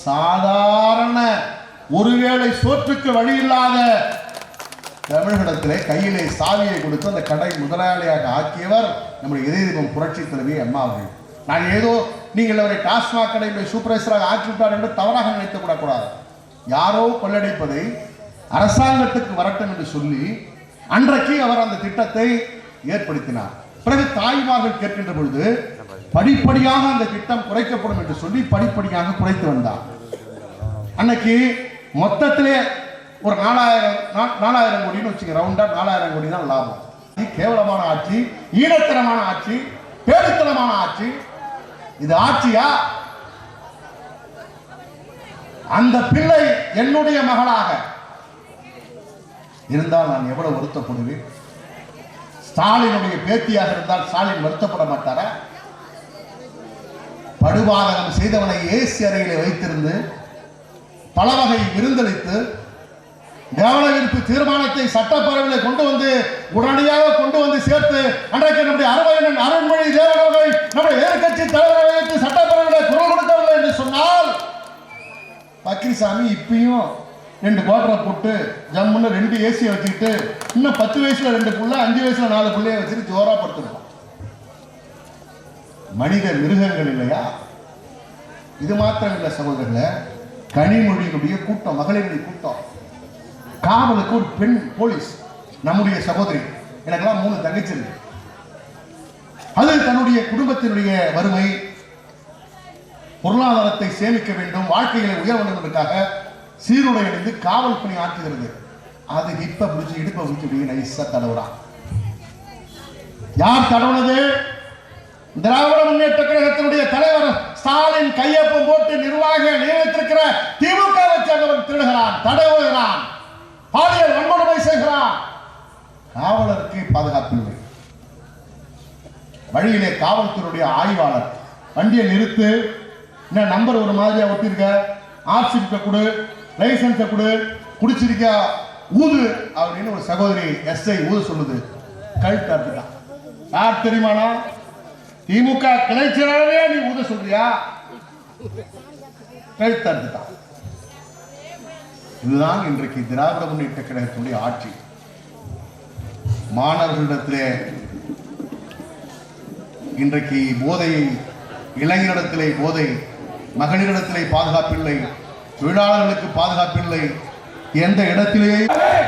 சாதாரண ஒருவேளை சோற்றுக்கு வழி இல்லாத தமிழகத்திலே கையிலே சாவியை கொடுத்து அந்த கடை முதலாளியாக ஆக்கியவர் நம்முடைய இதயதீபம் புரட்சி தலைவி அம்மா அவர்கள். நான் ஏதோ நீங்கள் அவரை டாஸ்மாக் கடையை சூப்பர்வைசராக ஆக்கிவிட்டார் என்று தவறாக நினைத்துக் கூடாது. யாரோ கொள்ளடிப்பதை அரசாங்கத்துக்கு வரட்டும் என்று சொல்லி அன்றைக்கு அவர் அந்த திட்டத்தை ஏற்படுத்தினார். பிறகு தாய்மார்கள் கேட்கின்ற பொழுது படிப்படியாக அந்த திட்டம் குறைக்கப்படும் என்று சொல்லி படிப்படியாக குறைத்து வந்தார். அன்னைக்கு மொத்தத்திலே ஒரு 4000 கோடின்னு வச்சுக்க, ரவுண்டா 4000 கோடி தான் லாபம். கேவலமான ஆட்சி, ஈனத்தனமான ஆட்சி, பேடித்தனமான ஆட்சி. இது ஆட்சியா? அந்த பிள்ளை என்னுடைய மகளாக இருந்தால் நான் எவ்வளவு வருத்தப்படுவேன். ஸ்டாலினுடைய பேத்தியாக இருந்தால் ஸ்டாலின் வருத்தப்பட மாட்டாரா? படுபாதகம் செய்தவனை ஏசி அறையிலே வைத்திருந்து பல வகை விருந்தளித்து கவன ஈர்ப்பு தீர்மானத்தை சட்டப்பேரவையில் கொண்டு வந்து உடனடியாக கொண்டு வந்து சேர்த்து அன்றைக்கு நம்முடைய அருண்மொழி தேவர்கள் நம்முடைய எதிர்கட்சி தலைவரை வைத்து சட்டப்பேரவையில் குரல் கொடுக்கவில்லை என்று சொன்னால் பக்கிரிசாமி இப்பயும் 2 குவார்டரை போட்டு ஜம்முன்னு 2 ஏசியை வச்சுக்கிட்டு இன்னும் 10 வயசுல 2 புள்ள, 5 வயசுல 4 பிள்ளைய வச்சுட்டு ஜோரா படுத்துருப்பான். மனித மிருகங்கள் இல்லையா? இது மாத்திரம் இல்லை சகோதரர்களே, கனிமொழியினுடைய கூட்டம், மகளிருடைய கூட்டம், காவலுக்கு ஒரு பெண் போலீஸ், நம்முடைய சகோதரி. எனக்கெல்லாம் 3 தங்கச்சி இருக்கு. அது தன்னுடைய குடும்பத்தினுடைய வறுமை, பொருளாதாரத்தை சேமிக்க வேண்டும், வாழ்க்கைகளை உயர வேண்டும் என்பதற்காக சீருடை அணிந்து காவல் பணி ஆற்றுகிறது. அது இப்ப பிடிச்சி இடுப்பை பிடிச்சி நைசா தடவுறா. யார் தடவுனது? திராவிட முன்னேற்ற கழகத்தினுடைய தலைவர் ஸ்டாலின் கையொப்பம் போட்டு நிர்வாக நியமித்திருக்கிற திமுகவை சேர்ந்தவன் திருடுகிறான், தடவுகிறான், பாலியல் வன்கொடுமை செய்கிறான். காவலருக்கு பாதுகாப்பில்லை. வழியிலே காவல்துறையுடைய ஆய்வாளர் வண்டியை நிறுத்து, என்ன நம்பர் ஒரு மாதிரியா ஒட்டிருக்க, ஆர்சி கொடு, லைசன்ஸை கொடு, குடிச்சிருக்க ஊது அப்படின்னு ஒரு சகோதரி எஸ்ஐ ஊது சொல்லுது. கழுத்து அறுத்துட்டான். யார் தெரியுமானா? திமுக கிளைச்சலாவே நீ ஊத சொல்றியா? கழுத்து அறுத்துட்டான். இதுதான் இன்றைக்கு திராவிட முன்னேற்ற கழகத்தினுடைய ஆட்சி. மாணவர்களிடத்திலே இன்றைக்கு போதை, இளைஞரிடத்திலே போதை, மகளிரிடத்திலே பாதுகாப்பில்லை, தொழிலாளர்களுக்கு பாதுகாப்பில்லை. எந்த இடத்திலேயே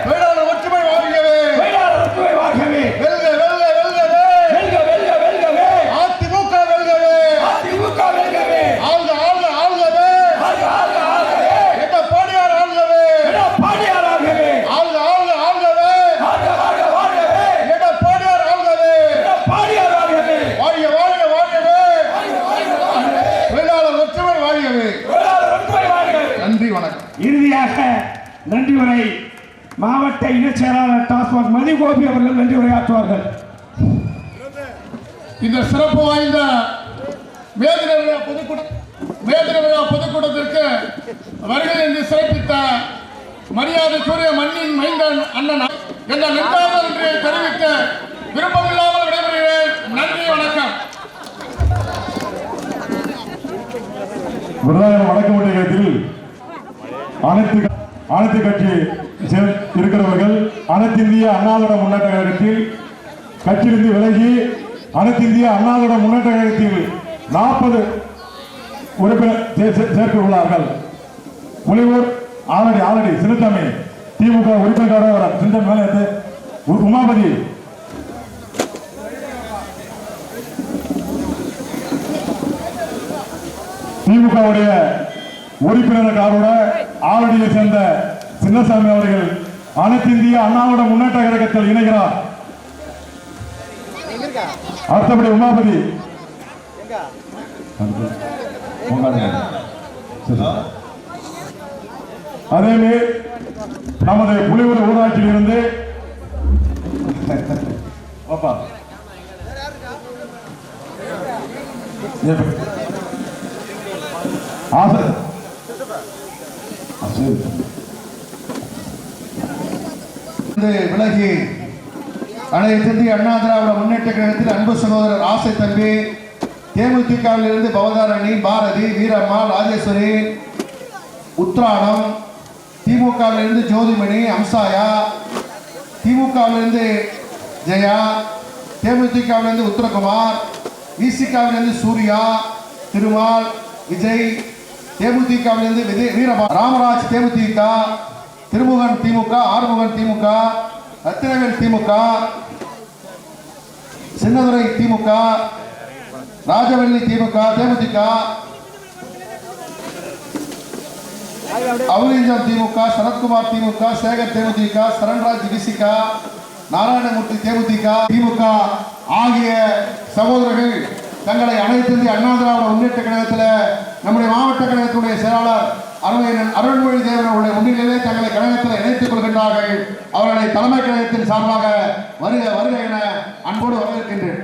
தொழிலாளர் ஒற்றுமை வாழ்கவே, வெல்க வெல்க வெல்கவே, அதிமுக வெல்கவே, ஆள்க ஆள்க ஆள்கவே, எடப்பாடியார் ஆள்கவே, ஆள்க ஆள்க ஆள்கவே, எடப்பாடியார் ஆள்கவே, வாழ்க வாழ்க வாழ்கவே, தொழிலாளர் ஒற்றுமை வாழ்கவே. நன்றி, வணக்கம். இறுதியாக நன்றி உரை மாவட்ட இணைச் செயலாளர் டாஸ்மாக் மதிகோபி அவர்கள் நன்றி உரையாற்றுவார்கள். இந்த சிறப்பு வாய்ந்த மேதின விழா பொதுக்கூட்டத்திற்கு வருகை என்று சிறப்பித்த மரியாதைக்குரிய மண்ணின் மைந்தன் அண்ணன் என்ற நெஞ்சார்ந்த நன்றியை தெரிவிக்க விருப்பமில்லாமல் விடைபெறுகிறேன். நன்றி, வணக்கம். விருதுநகர் வடக்கு ஒன்றியத்தில் அனைத்து கட்சி இருக்கிறவர்கள் அனைத்து இந்திய அண்ணா திராவிட முன்னேற்ற கழகத்தில் கட்சியிலிருந்து விலகி அனைத்து இந்திய அண்ணா திராவிட முன்னேற்ற கழகத்தில் 40 உறுப்பினர் சேர்க்க உள்ளார்கள். புலியூர் ஆலடி சின்னசாமி திமுக உறுப்பினராக சின்ன மேலே உமாபதி, திமுகவுடைய உறுப்பினருக்காரோட ஆலடியை சேர்ந்த சின்னசாமி அவர்கள் அனைத்து இந்திய அண்ணாவோட முன்னேற்ற கழகத்தில் இணைகிறார். அடுத்தபடி உமாபதி, அதேமே நமது புலியூர் ஊராட்சியில் இருந்து பாப்பா விலகி அனைத்து இந்திய அண்ணா திராவிட முன்னேற்ற கழகத்தில் அன்பு சகோதரர் ஆசை தம்பி, தேமுதிகவில் இருந்து பவதாரணி, பாரதி, வீரம்மா, ராஜேஸ்வரி, உத்ராடம், திமுகவில் இருந்து ஜோதிமணி, அம்சாயா, திமுகவில் இருந்து ஜெயா, தேமுதிகவில் இருந்து உத்தரகுமார், விசிகாவில் இருந்து சூர்யா, திருமால், விஜய், தேமுதிகவில் இருந்து வீரபா, ராமராஜ் தேமுதிக, திருமுகன் திமுக, ஆறுமுகன் திமுக, ரத்தினவேல் திமுக, சின்னதுரை திமுக, ராஜவள்ளி திமுக, தேமுதிக, அவுலிஞ்சம் திமுக, சரத்குமார் திமுக, சேகர் தேமுதிக, சரண்ராஜ் விசிக, நாராயணமூர்த்தி தேமுதிக, திமுக ஆகிய சகோதரர்கள் தங்களை அனைத்து இந்திய அண்ணா திராவிட முன்னேற்ற கழகத்தில் நம்முடைய மாவட்ட கழகத்துடைய செயலாளர் அருள்மொழி தேவன் அவருடைய முன்னிலையிலே தங்களை கழகத்தில் இணைத்துக் கொள்கின்றார்கள். அவர்களை தலைமை கழகத்தின் சார்பாக வருக வருக என அன்போடு வரவேற்கின்றேன்.